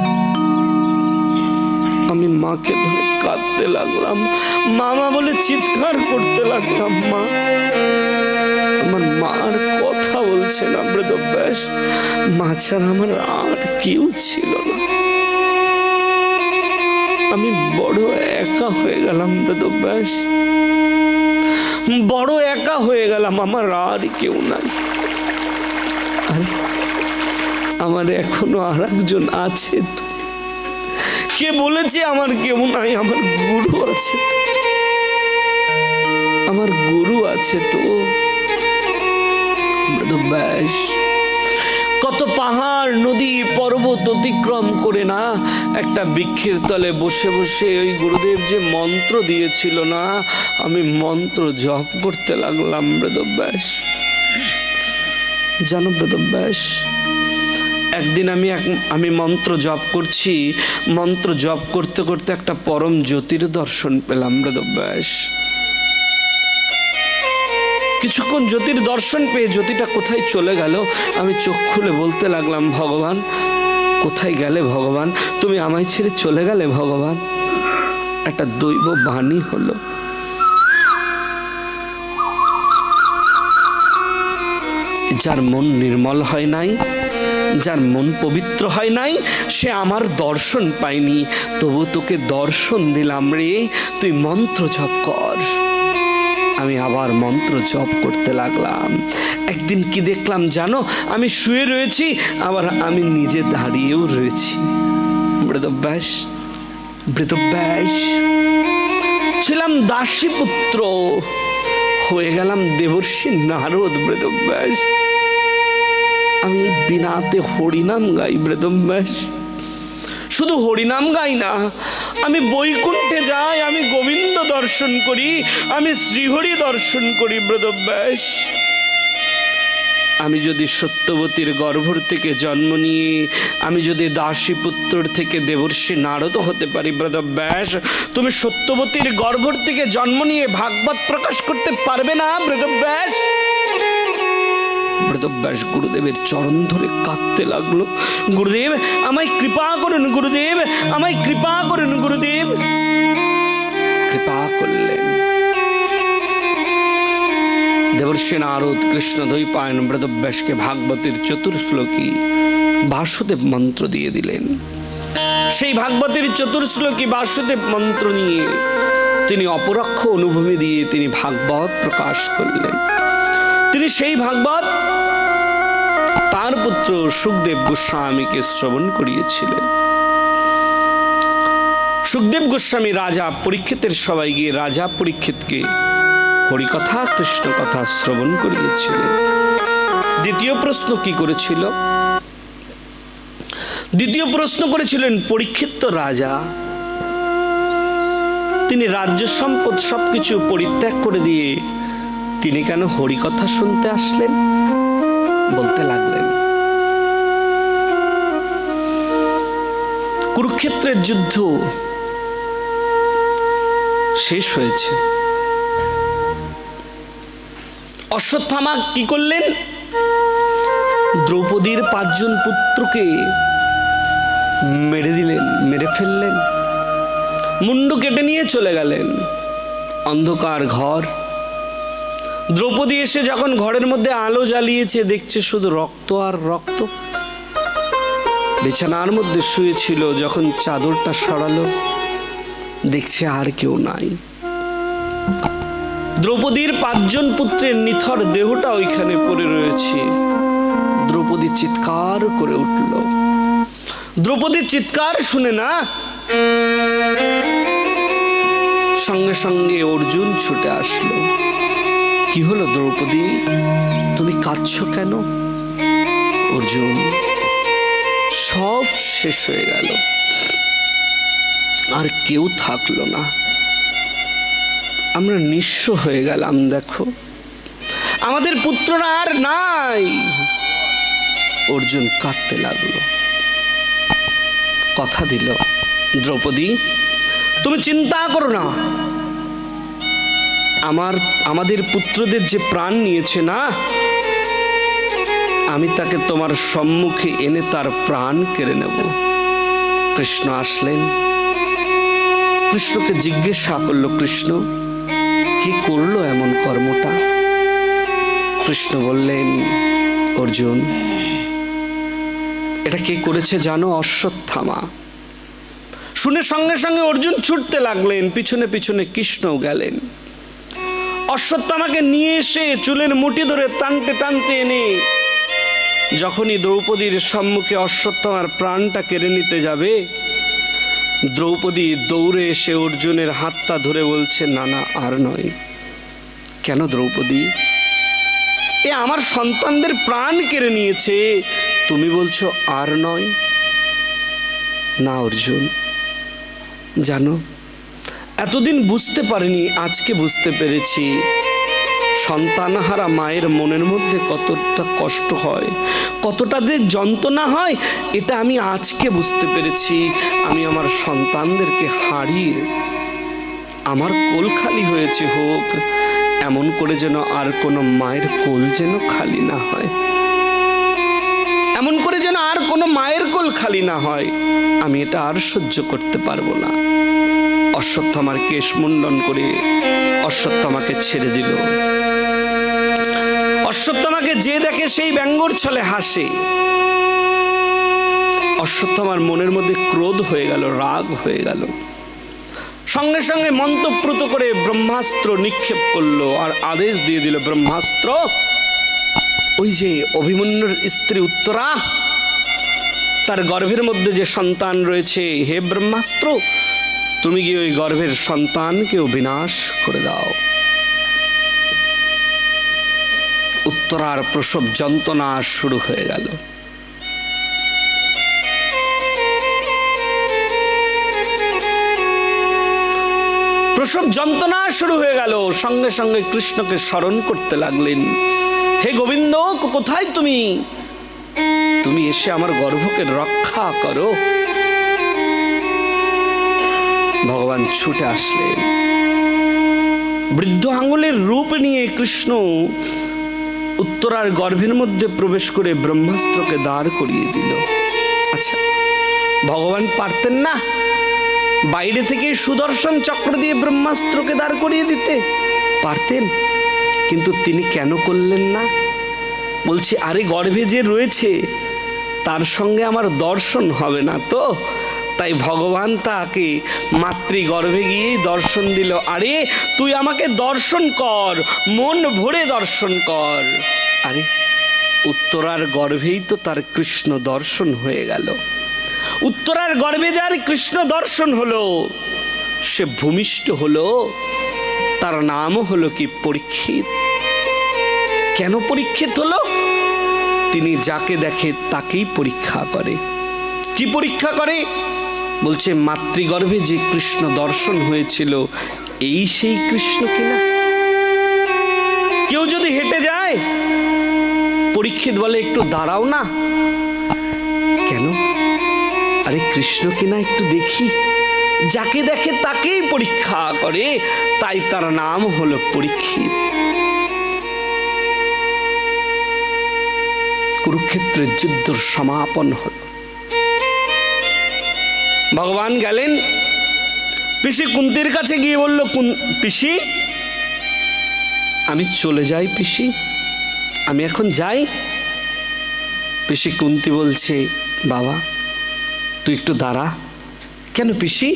আমি মাকে ধরে কাঁদতে লাগলাম, মামা বলে চিৎকার করতে লাগলাম। মা, আমার মার কথা বলছে না বেদব্যাস, মা ছাড়া আমার আর কেউ ছিল না। আমি বড় একা হয়ে গেলাম বেদব্যাস, বড় একা হয়ে গেলাম, আমার আর কেউ নাই। আর আমার এখনো আর একজন আছে তো। কে বলেছে আমার কেউ নাই? আমার গুরু আছে, আমার গুরু আছে তো। বেদব্যাস কত পাহাড় নদী পর্বত অতিক্রম করে না একটা বৃক্ষের তলে বসে বসে ওই গুরুদেব যে মন্ত্র দিয়েছিল না, আমি মন্ত্র জপ করতে লাগলাম বেদব্যাস। জানো বেদব্যাস, একদিন আমি মন্ত্র জপ করছি, মন্ত্র জপ করতে করতে একটা পরম জ্যোতির দর্শন পেলাম বেদব্যাস। কিছুক্ষণ জ্যোতির দর্শন পেয়ে জ্যোতিটা কোথায় চলে গেল, আমি চোখ খুলে বলতে লাগলাম, ভগবান কোথায় গেলে ভগবান? তুমি আমায় ছেড়ে চলে গেলে ভগবান। একটা দৈব বাণী হলো, যার মন নির্মল হয় নাই, যার মন পবিত্র হয় নাই, সে আমার দর্শন পায়নি। তবু তোকে দর্শন দিলাম রে, তুই মন্ত্র জপ কর। আমি আবার মন্ত্র জপ করতে লাগলাম। একদিন কি দেখলাম জানো? আমি শুয়ে রয়েছি, আবার আমি নিজে দাঁড়িয়েও রয়েছি। বেদব্যাস, বেদব্যাস ছিলাম দাসী পুত্র, হয়ে গেলাম দেবর্ষি নারদ। বেদব্যাস আমি বিনাতে হরিনাম গাই বেদব্যাস, শুধু হরিনাম গাই না, আমি বৈকুণ্ঠে যাই, আমি গোবিন্দ দর্শন করি, আমি শ্রীহরি দর্শন করি বেদব্যাস। আমি যদি সত্যবতীর গর্ভর থেকে জন্ম নিয়ে আমি যদি দাসী পুত্র থেকে দেবর্ষি নারদ হতে পারি বেদব্যাস, তুমি সত্যবতীর গর্ভর থেকে জন্ম নিয়ে ভাগবত প্রকাশ করতে পারবে না বেদব্যাস। বেদব্যাস গুরুদেবের চরণ ধরে কাঁদতে লাগলো, গুরুদেব আমায় কৃপা করুন, গুরুদেব আমায় কৃপা করুন, গুরুদেব। কৃপা করলেন। দেবর্ষি নারদ কৃষ্ণদ্বৈপায়ন বেদব্যাসকে ভাগবতের চতুর্শ্লোকী বাসুদেব মন্ত্র দিয়ে দিলেন। সেই ভাগবতের চতুর্শ্লোকী বাসুদেব মন্ত্র নিয়ে তিনি অপরক্ষ অনুভূমি দিয়ে তিনি ভাগবত প্রকাশ করলেন। তিনি সেই ভাগবত তার পুত্র সুখদেব গোস্বামীকে শ্রবণ করিয়েছিলেন। সুখদেব গোস্বামী রাজা পরীক্ষিতের সবাই গিয়ে রাজা পরীক্ষিতকে হরিকথা কৃষ্ণ কথা শ্রবণ করিয়েছিলেন। দ্বিতীয় প্রশ্ন কি করেছিল? দ্বিতীয় প্রশ্ন করেছিলেন, পরীক্ষিত রাজা, তিনি রাজ্য সম্পদ সবকিছু পরিত্যাগ করে দিয়ে তিনি কেন হরিকথা শুনতে আসলেন? বলতে লাগলেন, কুরুক্ষেত্রের যুদ্ধ শেষ হয়েছে। অশ্বত্থামা কি করলেন? দ্রৌপদীর 5 জন পুত্রকে মেরে দিলেন, মেরে ফেললেন, মুন্ডু কেটে নিয়ে চলে গেলেন। অন্ধকার ঘর। দ্রৌপদী এসে যখন ঘরের মধ্যে আলো জ্বালিয়েছে, দেখছে শুধু রক্ত আর রক্ত। বিছানার মধ্যে শুয়েছিল, যখন চাদরটা সরালো দেখছে আর কেউ নাই। দ্রৌপদীর 5 জন পুত্রের নিথর দেহটা ওইখানে পড়ে রয়েছে। দ্রৌপদী চিৎকার করে উঠল। দ্রৌপদীর চিৎকার শুনে না সঙ্গে সঙ্গে অর্জুন ছুটে আসলো। কি হলো দ্রৌপদী, তুমি কাঁদছো কেন? অর্জুন, সব শেষ হয়ে গেল, আর কেউ থাকলো না, আমরা নিঃস্ব হয়ে গেলাম, দেখো আমাদের পুত্ররা আর নাই। অর্জুন কাঁদতে লাগলো। কথা দিল, দ্রৌপদী তুমি চিন্তা করো না, আমাদের পুত্রদের যে প্রাণ নিয়েছে না, আমি তাকে তোমার সম্মুখে এনে তার প্রাণ কেড়ে নেব। কৃষ্ণ আসলেন, কৃষ্ণকে জিজ্ঞাসা করলো, কৃষ্ণ কি করলো এমন কর্মটা? কৃষ্ণ বললেন, অর্জুন, এটা কে করেছে জানো? অশ্বত্থামা। শুনে সঙ্গে সঙ্গে অর্জুন ছুটতে লাগলেন, পিছনে পিছনে কৃষ্ণও গেলেন। অশ্বত্থামাকে নিয়ে এসে চুলের মুঠি ধরে টানতে টানতে এনে যখনই দ্রৌপদীর সম্মুখে অশ্বত্থামার প্রাণটা কেড়ে নিতে যাবে, দ্রৌপদী দৌড়ে এসে অর্জুনের হাতটা ধরে বলছে, না না, আর নয়। কেন দ্রৌপদী? এ আমার সন্তানদের প্রাণ কেড়ে নিয়েছে, তুমি বলছো আর নয়? না অর্জুন, জানো, এতদিন বুঝতে পারিনি, আজকে বুঝতে পেরেছি সন্তানহারা মায়ের মনের মধ্যে কতটা কষ্ট হয়, কতটা যে যন্ত্রণা হয়, এটা আমি আজকে বুঝতে পেরেছি। আমি আমার সন্তানদেরকে হারিয়ে আমার কোল খালি হয়েছে, হোক এমন করে যেন আর কোনো মায়ের কোল যেন খালি না হয়, এমন করে যেন আর কোনো মায়ের কোল খালি না হয়। আমি এটা আর সহ্য করতে পারবো না। অশ্বত্থামার কেশ মুন্ডন করে অশ্বত্থামাকে ছেড়ে দিল। অশ্বত্থামাকে যে দেখে সেই ব্যঙ্গর ছলে হাসে। অশ্বত্থামার মনের মধ্যে ক্রোধ হয়ে গেল, রাগ হয়ে গেল। সঙ্গে সঙ্গে মন্ত্রপ্রুত করে ব্রহ্মাস্ত্র নিক্ষেপ করলো আর আদেশ দিয়ে দিল, ব্রহ্মাস্ত্র, ওই যে অভিমন্যুর স্ত্রী উত্তরা, তার গর্ভের মধ্যে যে সন্তান রয়েছে, হে ব্রহ্মাস্ত্র, তুমি গিয়ে ওই গর্ভের সন্তানকেও বিনাশ করে দাও। উত্তরার প্রসব যন্ত্রণা শুরু হয়ে গেল। প্রসব যন্ত্রণা শুরু হয়ে গেল। সঙ্গে সঙ্গে কৃষ্ণকে স্মরণ করতে লাগলেন, হে গোবিন্দ, কোথায় তুমি? তুমি এসে আমার গর্ভকে রক্ষা করো। ভগবান ছুটে আসলেন। বৃদ্ধ আঙ্গুলের রূপ নিয়ে কৃষ্ণ উত্তরার গর্ভের মধ্যে প্রবেশ করে ব্রহ্মাস্ত্রকে দাঁড় করিয়ে দিল। আচ্ছা, ভগবান পারতেন না বাইরে থেকে সুদর্শন চক্র দিয়ে ব্রহ্মাস্ত্রকে দাঁড় করিয়ে দিতে? পারতেন, কিন্তু তিনি কেন করলেন না? বলছি, আরে গর্ভে যে রয়েছে তার সঙ্গে আমার দর্শন হবে না তো, তাই ভগবান তাকে মাতৃগর্ভে গিয়েই দর্শন দিল। আরে তুই আমাকে দর্শন কর, মন ভরে দর্শন কর। আরে উত্তরার গর্ভেই তো তার কৃষ্ণ দর্শন হয়ে গেল। উত্তরার গর্ভে যার কৃষ্ণ দর্শন হলো, সে ভূমিষ্ঠ হলো, তার নামও হলো কি? পরীক্ষিত। কেন পরীক্ষিত হলো? তিনি যাকে দেখে তাকেই পরীক্ষা করে। কি পরীক্ষা করে? বলছে, মাতৃগর্ভে যে কৃষ্ণ দর্শন হয়েছিল, এই সেই কৃষ্ণ কিনা? কেউ যদি হেঁটে যায়, পরীক্ষিত বলে, একটু দাঁড়াও না। কেন? আরে কৃষ্ণ কিনা একটু দেখি। যাকে দেখে তাকেই পরীক্ষা করে, তাই তার নাম হলো পরীক্ষিত। কুরুক্ষেত্রের যুদ্ধ সমাপন হল। ভগবান গেলেন, পিসি কুন্তির কাছে গিয়ে বলল, পিসি আমি চলে যাই, পিসি আমি এখন যাই। পিসি কুন্তি বলছে, বাবা তুই একটু দাঁড়া। কেন পিসি?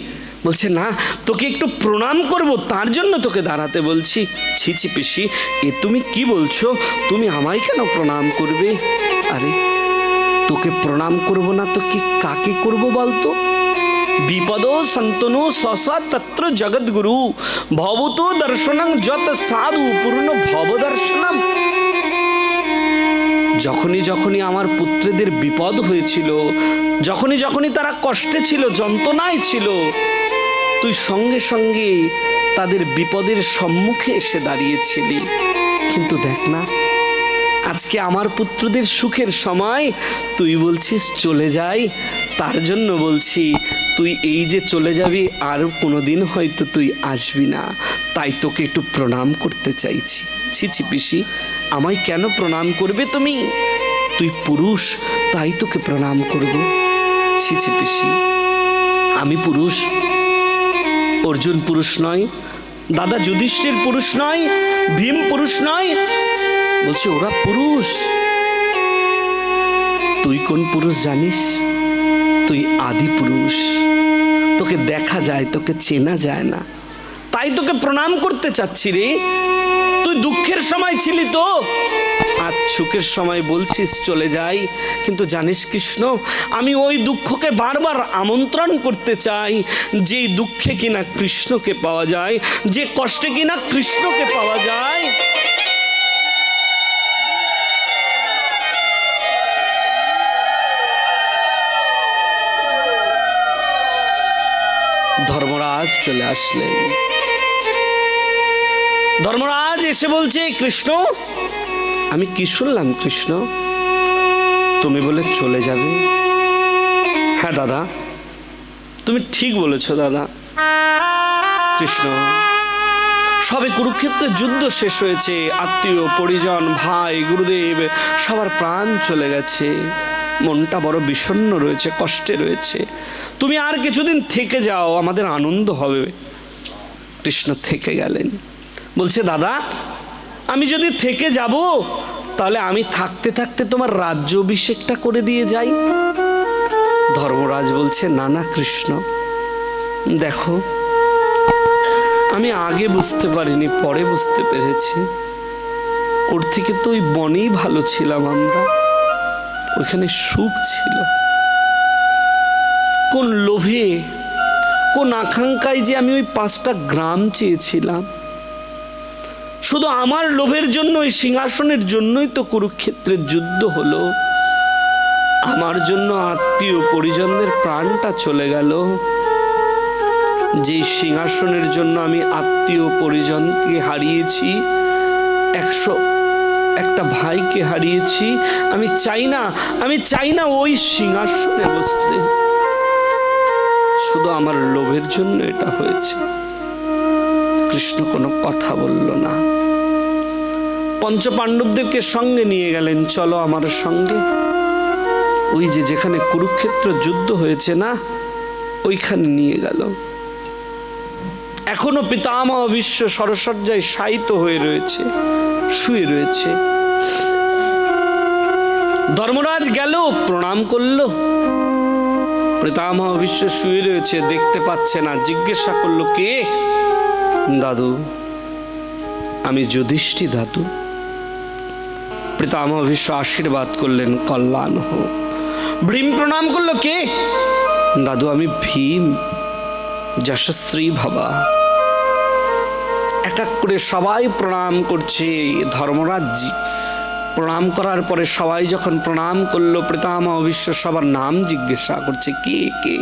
বলছে, না, তোকে একটু প্রণাম করব, তার জন্য তোকে দাঁড়াতে বলছি। ছি ছি পিসি, এ তুমি কি বলছো? তুমি আমায় কেন প্রণাম করবে? আরে তোকে প্রণাম করব না তো কি কাকে করব বলতো? বিপদো সন্তনো সসা তত্র জগদ্গুরু ভবতো দর্শনং যত সাধু পূর্ণ ভব দর্শনম। যখনই যখনই আমার পুত্রদের বিপদ হয়েছিল, যখনই যখনই তারা কষ্টে ছিল, যন্ত্রণায় ছিল, তুই সঙ্গে সঙ্গে তাদের বিপদের সম্মুখে এসে দাঁড়িয়েছিলি। কিন্তু দেখ না, আজকে আমার পুত্রদের সুখের সময় তুই বলছিস চলে যাই। তার জন্য বলছি, তুই এই যে চলে যাবি, আর কোনোদিন হয়তো তুই আসবি না, তাই তোকে একটু প্রণাম করতে চাইছি। ছি পিসি, আমায় কেন প্রণাম করবে তুমি? তুই পুরুষ, তাই তোকে প্রণাম করব। ছি পিসি, আমি পুরুষ? অর্জুন পুরুষ নয়, দাদা যুধিষ্ঠির পুরুষ নয়, ভীম পুরুষ নয়? বলছে ওরা পুরুষ। তুই কোন পুরুষ জানিস? তুই আদি পুরুষ। তোকে দেখা যায়, তোকে চেনা যায় না, তাই তোকে প্রণাম করতে চাচ্ছি রে। তুই দুঃখের সময় ছিলি তো, আজ সুখের সময় বলছিস চলে যাই। কিন্তু জানিস কৃষ্ণ, আমি ওই দুঃখকে বারবার আমন্ত্রণ করতে চাই, যে দুঃখে কিনা কৃষ্ণকে পাওয়া যায়, যে কষ্টে কিনা কৃষ্ণকে পাওয়া যায়। ধর্মরাজ চলে আসলেন। ধর্মরাজ এসে বলছে, কৃষ্ণ, আমি কি শুনলাম কৃষ্ণ, তুমি বলে চলে যাবে? হ্যাঁ দাদা, তুমি ঠিক বলেছ দাদা। কৃষ্ণ, সবে কুরুক্ষেত্রের যুদ্ধ শেষ হয়েছে, আত্মীয় পরিজন, ভাই, গুরুদেব সবার প্রাণ চলে গেছে, মনটা বড় বিষণ্ণ রয়েছে, কষ্টে রয়েছে। তুমি আর কিছুদিন থেকে যাও, আমাদের আনন্দ হবে। কৃষ্ণ থেকে গেলেন। বলছে দাদা, আমি যদি থেকে যাব, তাহলে আমি থাকতে থাকতে তোমার রাজ্য অভিষেকটা করে দিয়ে যাই। ধর্মরাজ বলছে, না না কৃষ্ণ, দেখো, আমি আগে বুঝতে পারিনি, পরে বুঝতে পেরেছি। ওর থেকে তো ওই বনেই ভালো ছিলাম আমরা, ওইখানে সুখ ছিল। কোন লোভে, কোন আকাঙ্ক্ষায় যে আমি ওই 5টা গ্রাম চেয়েছিলাম। শুধু আমার লোভের জন্য, ওই সিংহাসনের জন্যই তো কুরুক্ষেত্রের যুদ্ধ হলো। আমার জন্য আত্মীয় পরিজনদের প্রাণটা চলে গেল। যে সিংহাসনের জন্য আমি আত্মীয় পরিজনকে হারিয়েছি, 101টা ভাইকে হারিয়েছি, আমি চাই না ওই সিংহাসনে বসতে। শুধু আমার লোভের জন্য এটা হয়েছে। কৃষ্ণ কোনো কথা বলল না। পঞ্চপাণ্ডবদেরকে সঙ্গে নিয়ে গেলেন, চলো আমার সঙ্গে। ওই যে যেখানে কুরুক্ষেত্র যুদ্ধ হয়েছে না, ওইখানে নিয়ে গেল। এখনো পিতামহ ভীষ্ম সরসজ্জায় শায়িত হয়ে রয়েছে, শুয়ে রয়েছে। ধর্মরাজ গেল, প্রণাম করল। পিতামহ ভীষ্ম শুয়ে রয়েছে, দেখতে পাচ্ছে না। জিজ্ঞাসা করলো, কে? দাদু, আমি যুধিষ্ঠির দাদু। পিতামহ ভীষ্ম আশীর্বাদ করলেন, কল্যাণ হোক। ভীম প্রণাম করলো, কে? দাদু, আমি ভীম, যশস্বী ভাবা। এক এক করে সবাই প্রণাম করছে। ধর্মরাজ প্রণাম করার পরে সবাই যখন প্রণাম করলো, পিতামহ ভীষ্ম সবার নাম জিজ্ঞাসা করছে, কে কে?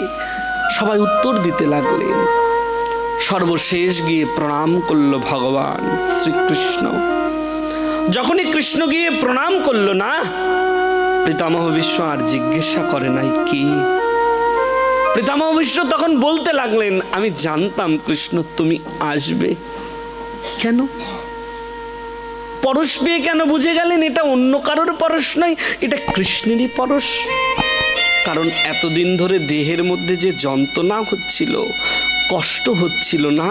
সবাই উত্তর দিতে লাগলেন। সর্বশেষ গিয়ে প্রণাম করলো ভগবান শ্রীকৃষ্ণ। যখনই কৃষ্ণ গিয়ে প্রণাম করলো না, পিতামহ ভীষ্ম আর জিজ্ঞাসা করে নাই কে। পিতামহ ভীষ্ম তখন বলতে লাগলেন, আমি জানতাম কৃষ্ণ তুমি আসবে। কেন? পরশ পেয়ে কেন বুঝে গেলেন এটা অন্য কারোর পরশ নয়, এটা কৃষ্ণেরই পরশ? কারণ এতদিন ধরে দেহের মধ্যে যে যন্ত্রণা হচ্ছিল, কষ্ট হচ্ছিল না,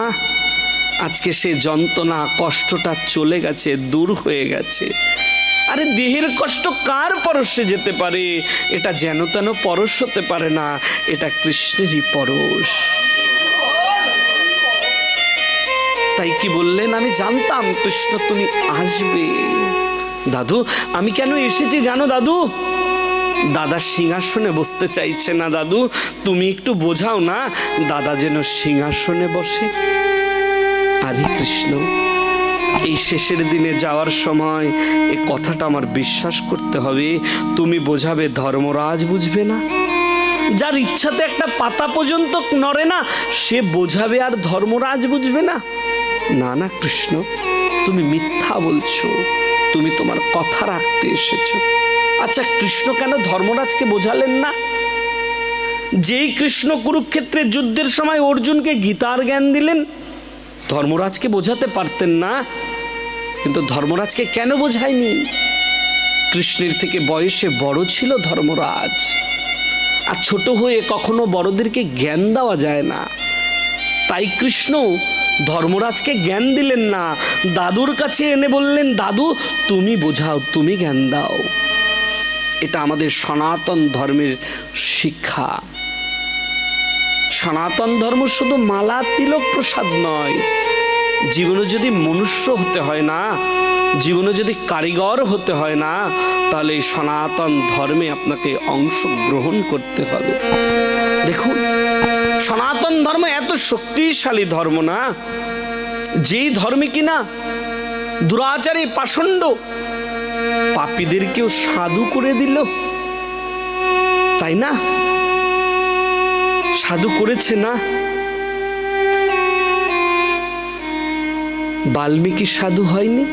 আজকে সে যন্ত্রণা কষ্টটা চলে গেছে, দূর হয়ে গেছে। আরে দেহের কষ্ট কার পরশে যেতে পারে? এটা যেন তেন পরশ হতে পারে না, এটা কৃষ্ণেরই পরশ। তাই কি বললেন, আমি জানতাম কৃষ্ণ তুমি আসবে। দাদু, আমি কেন এসেছি জানো দাদু? দাদা সিংহাসনে বসতে চাইছে না দাদু, তুমি একটু বোঝাও না, দাদা যেন সিংহাসনে বসে। আরে কৃষ্ণ, এই শেষের দিনে যাওয়ার সময় এই কথাটা আমার বিশ্বাস করতে হবে। তুমি বোঝাবে, ধর্মরাজ বুঝবে না? যার ইচ্ছাতে একটা পাতা পর্যন্ত নড়ে না, সে বোঝাবে আর ধর্মরাজ বুঝবে না? না না কৃষ্ণ, তুমি মিথ্যা বলছো, তুমি তোমার কথা রাখতে এসেছো। আচ্ছা, কৃষ্ণ কেন ধর্মরাজকে বোঝালেন না? যেই কৃষ্ণ কুরুক্ষেত্রের যুদ্ধের সময় অর্জুনকে গীতার জ্ঞান দিলেন, ধর্মরাজকে বোঝাতে পারতেন না, কিন্তু ধর্মরাজকে কেন বোঝায়নি? কৃষ্ণের থেকে বয়সে বড় ছিল ধর্মরাজ, আর ছোট হয়ে কখনো বড়দেরকে জ্ঞান দেওয়া যায় না। তাই কৃষ্ণ ধর্মরাজকে জ্ঞান দিলেন না, দাদুর কাছে এনে বললেন, দাদু তুমি বোঝাও, তুমি জ্ঞান দাও। এটা আমাদের সনাতন ধর্মের শিক্ষা। সনাতন ধর্ম শুধু মালা তিলক প্রসাদ নয়। জীবনে যদি মনুষ্য হতে হয় না, জীবনে যদি কারিগর হতে হয় না, তাহলে এই সনাতন ধর্মে আপনাকে অংশগ্রহণ করতে হবে। দেখুন, সনাতন ধর্ম এত শক্তিশালী ধর্ম না, যেই ধর্মে কিনা দুরাচারী পাষণ্ড পাপীদেরকেও সাধু করে দিল, তাই না? সাধু করেছে না? বাল্মীকি সাধু হয়নি?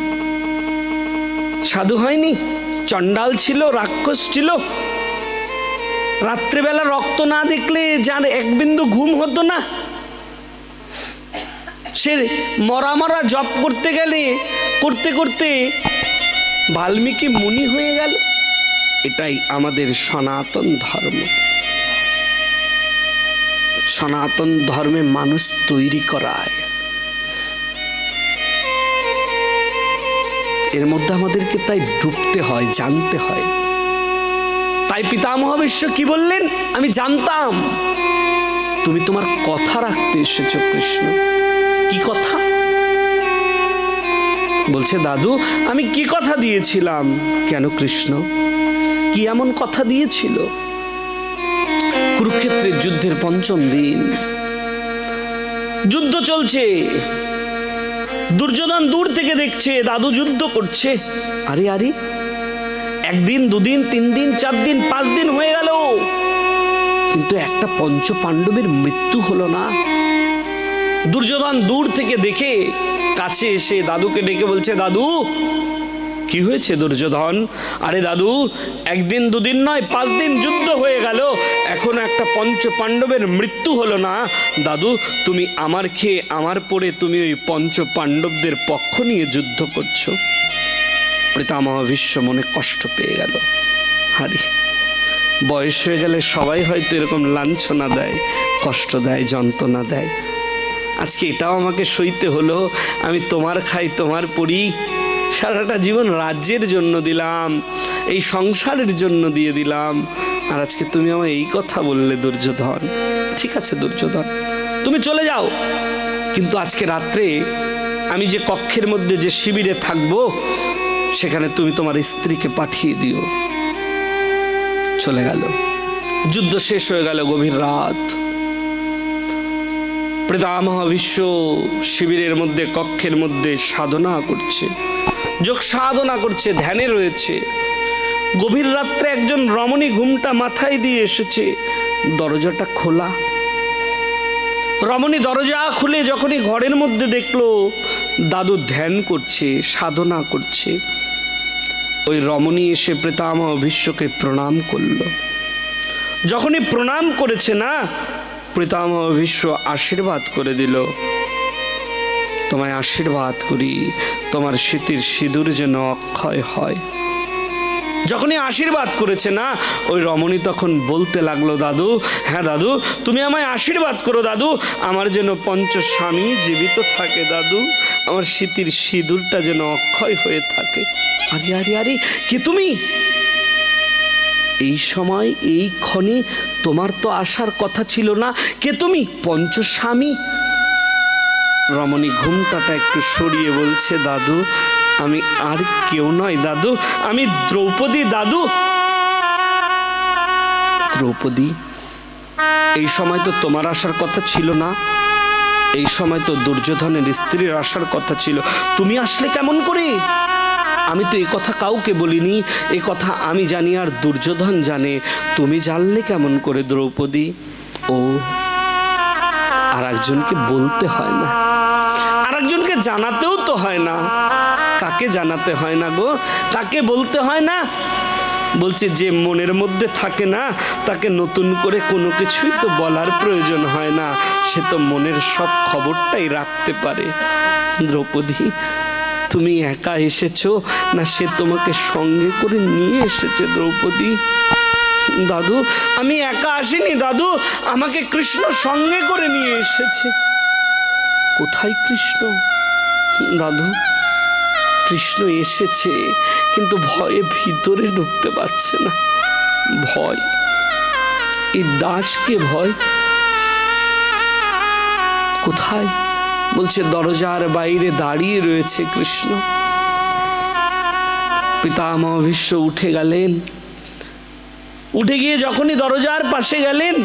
সাধু হয়নি? চণ্ডাল ছিল, রাক্ষস ছিল, রাত্রিবেলা রক্ত না দেখলে যার এক বিন্দু ঘুম হতো না, সে মরা মরা জপ করতে গেলে করতে করতে বাল্মীকি মুনি হয়ে গেল। এটাই আমাদের সনাতন ধর্ম। সনাতন ধর্মে মানুষ তৈরি করায়, এর মধ্যে আমাদেরকে তাই ডুবতে হয়, জানতে হয়। তাই পিতামহ ভীষ্ম কি বললেন? আমি জানতাম তুমি তোমার কথা রাখতে এসেছো কৃষ্ণ। কি কথা? বলছে, দাদু আমি কি কথা দিয়েছিলাম? কেন কৃষ্ণ, কি এমন কথা দিয়েছিল? কুরুক্ষেত্রের যুদ্ধের পঞ্চম দিন, যুদ্ধ চলছে, দুর্যোধন দূর থেকে দেখছে দাদু যুদ্ধ করছে। আরে আরে, একদিন, দুদিন, 3 দিন, 4 দিন, 5 দিন হয়ে গেল, কিন্তু একটা পঞ্চ পাণ্ডবের মৃত্যু হলো না। দুর্যোধন দূর থেকে দেখে কাছে এসে দাদুকে ডেকে বলছে, দাদু কি হয়েছে দুর্যোধন? আরে দাদু, একদিন দুদিন নয়, 5 দিন যুদ্ধ হয়ে গেল, এখনো একটা পঞ্চ পাণ্ডবের মৃত্যু হলো না। দাদু তুমি আমার খেয়ে আমার পরে তুমি ওই পঞ্চ পাণ্ডবদের পক্ষ নিয়ে যুদ্ধ করছো। পিতামহ ভীষ্ম মনে কষ্ট পেয়ে গেল। আরে, বয়স হয়ে গেলে সবাই হয়তো এরকম লাঞ্ছনা দেয়, কষ্ট দেয়, যন্ত্রণা দেয়। আজকে এটাও আমাকে সইতে হলো। আমি তোমার খাই, তোমার পড়ি, সারাটা জীবন রাজ্যের জন্য দিলাম, এই সংসারের জন্য দিয়ে দিলাম, আর আজকে তুমি আমায় এই কথা বললে দুর্যোধন। ঠিক আছে দুর্যোধন, তুমি চলে যাও, কিন্তু আজকে রাত্রে আমি যে কক্ষের মধ্যে, যে শিবিরে থাকবো, সেখানে তুমি তোমার স্ত্রীকে পাঠিয়ে দিও। চলে গেল। যুদ্ধ শেষ হয়ে গেল, গভীর রাত। পিতামহ ভীষ্ম শিবিরের মধ্যে, কক্ষের মধ্যে সাধনা করছে, যোগ সাধনা করছে, ধ্যানে রয়েছে। গভীর রাত্রে একজন রমণী ঘুমটা মাথায় দিয়ে এসেছে, দরজাটা খোলা। রমণী দরজা খুলে যখনই ঘরের মধ্যে দেখলো দাদু ধ্যান করছে, সাধনা করছে, ওই রমণী এসে পিতামহ ভীষ্মকে প্রণাম করলো। যখনই প্রণাম করেছে না, পিতামহ ভীষ্ম আশীর্বাদ করে দিল, তোমায় আশীর্বাদ করি, তোমার স্মৃতির সিঁদুর যেন অক্ষয় হয়। যখনই আশীর্বাদ করেছে না, ওই রমণী তখন বলতে লাগলো, দাদু, হ্যাঁ দাদু তুমি আমায় আশীর্বাদ করো দাদু, আমার যেন পঞ্চ স্বামী জীবিত থাকে দাদু, আমার স্মৃতির সিঁদুরটা যেন অক্ষয় হয়ে থাকে। আরে আরে আরে, কে তুমি? এই সময়, এই ক্ষণে তোমার তো আসার কথা ছিল না, কে তুমি? পঞ্চস্বামী। রমণী ঘুমটাটা একটু সরিয়ে বলছে, দাদু আমি আর কেউ নয় দাদু, আমি দ্রৌপদী দাদু। দ্রৌপদী, এই সময় তো তোমার আসার কথা ছিল না, এই সময় তো দুর্যোধনের স্ত্রীর আসার কথা ছিল, তুমি আসলে কেমন করে? আমি তো এই কথা কাউকে বলিনি, এই কথা আমি জানি আর দুর্যোধন জানে, তুমি জানলে কেমন করে দ্রৌপদী? ও, আর একজনকে বলতে হয় না, আর একজনকে জানাতেও তো হয় না। কাকে জানাতে হয় না গো? কাকে বলতে হয় না? বলছে যে মনের মধ্যে থাকে না তাকে নতুন করে কোনো কিছুই তো বলার প্রয়োজন হয় না, সে তো মনের সব খবরটাই রাখতে পারে। দ্রৌপদী, তুমি একা এসেছো না সে তোমাকে সঙ্গে করে নিয়ে এসেছে? দ্রৌপদী, দাদু আমি একা আসিনি দাদু, আমাকে কৃষ্ণ সঙ্গে করে নিয়ে এসেছে। কোথায় কৃষ্ণ? দাদু কৃষ্ণ এসেছে, কিন্তু ভয়ে ভিতরে ঢুকতে পারছে না। ভয়, এই দাসকে ভয়। কোথায়? বলছে দরজার বাইরে দাঁড়িয়ে রয়েছে কৃষ্ণ। পিতামহ ভীষ্ম উঠে গেলেন, উঠে গিয়ে যখনই দরজার পাশে গেলেন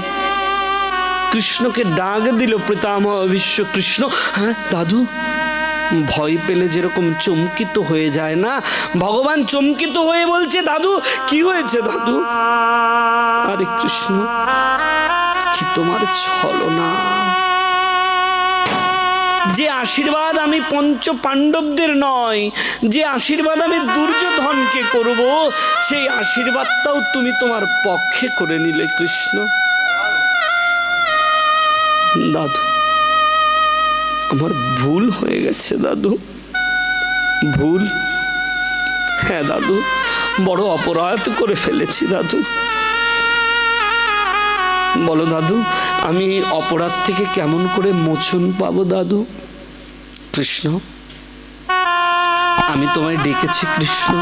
কৃষ্ণকে ডাক দিল পিতামহ ভীষ্ম। কৃষ্ণ, হ্যাঁ দাদু। ভয় পেলে যেরকম চমকিত হয়ে যায় না, ভগবান চমকিত হয়ে বলছে দাদু কি হয়েছে দাদু? আরে কৃষ্ণ, কি তোমার ছলনা! যে আশীর্বাদ আমি পঞ্চ পাণ্ডবদের নয়, যে আশীর্বাদ আমি দুর্যোধনকে করব, সেই আশীর্বাদটাও তুমি তোমার পক্ষে করে নিলে কৃষ্ণ। দাদু আমার ভুল হয়ে গেছে দাদু, ভুল। হ্যাঁ দাদু, বড় অপরাধ করে ফেলেছি দাদু। বলো দাদু, আমি অপরাধ থেকে কেমন করে মোচন পাবো দাদু? কৃষ্ণ, আমি তোমায় ডেকেছি কৃষ্ণ।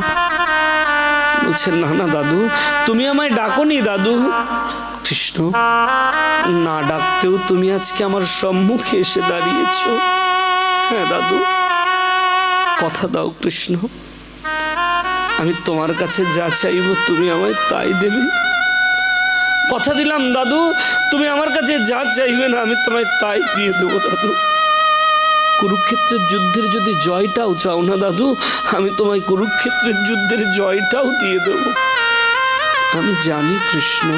বলছে না না দাদু, তুমি আমায় ডাকোনি দাদু। কৃষ্ণ, না ডাকতেও তুমি আজকে আমার সম্মুখে এসে দাঁড়িয়েছো। হ্যাঁ দাদু, কথা দাও কৃষ্ণ, আমি তোমার কাছে যা চাইব তুমি আমায় তাই দেবে। কথা দিলাম দাদু, তুমি আমার কাছে যা চাইবে না আমি তোমায় তাই দিয়ে দেবো দাদু। কুরুক্ষেত্রের যুদ্ধের যদি জয়টাও চাও না দাদু, আমি তোমায় কুরুক্ষেত্রের যুদ্ধের জয়টাও দিয়ে দেব। আমি জানি কৃষ্ণ,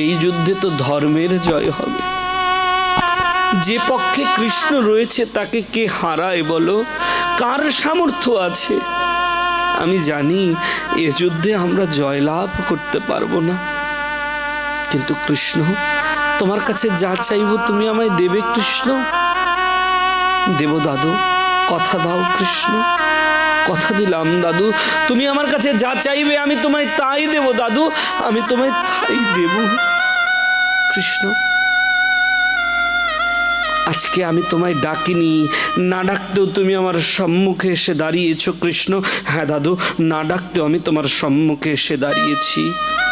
এই যুদ্ধে তো ধর্মের জয় হবে। যে পক্ষে কৃষ্ণ রয়েছে তাকে কে হারায় বলো? কার সামর্থ্য আছে? আমি জানি এ যুদ্ধে আমরা জয়লাভ করতে পারবো না, কিন্তু কৃষ্ণ তোমার কাছে যা চাইবো তুমি আমায় দেবে কৃষ্ণ। দেব দাদু, কথা দাও কৃষ্ণ। কথা দিলাম দাদু, তুমি আমার কাছে যা চাইবে আমি তোমায় তাই দেব দাদু, আমি তোমায় তাই দেব কৃষ্ণ। আজকে আমি তোমায় ডাকিনি, না ডাকতেও তুমি আমার সম্মুখে এসে দাঁড়িয়েছো কৃষ্ণ। হ্যাঁ দাদু, না ডাকতেও আমি তোমার সম্মুখে এসে দাঁড়িয়েছি।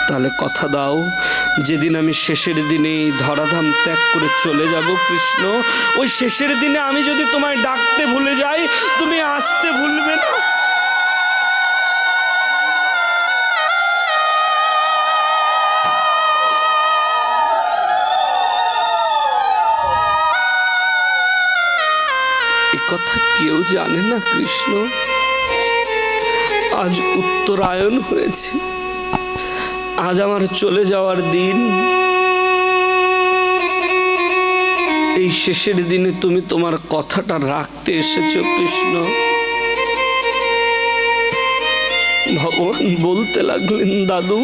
তাহলে কথা দাও, যেদিন আমি শেষের দিনে ধরাধাম ত্যাগ করে চলে যাব কৃষ্ণ, ওই শেষের দিনে আমি যদি তোমায় ডাকতে ভুলে যাই, তুমি আসতে ভুলবে না। এ কথা কেউ জানে না কৃষ্ণ। আজ উত্তরায়ণ হয়েছে, আজ আমার চলে যাওয়ার দিন। এই শেষের দিনে তুমি তোমার কথাটা রাখতে এসেছো কৃষ্ণ। ভগবান বলতে লাগলেন, দাদু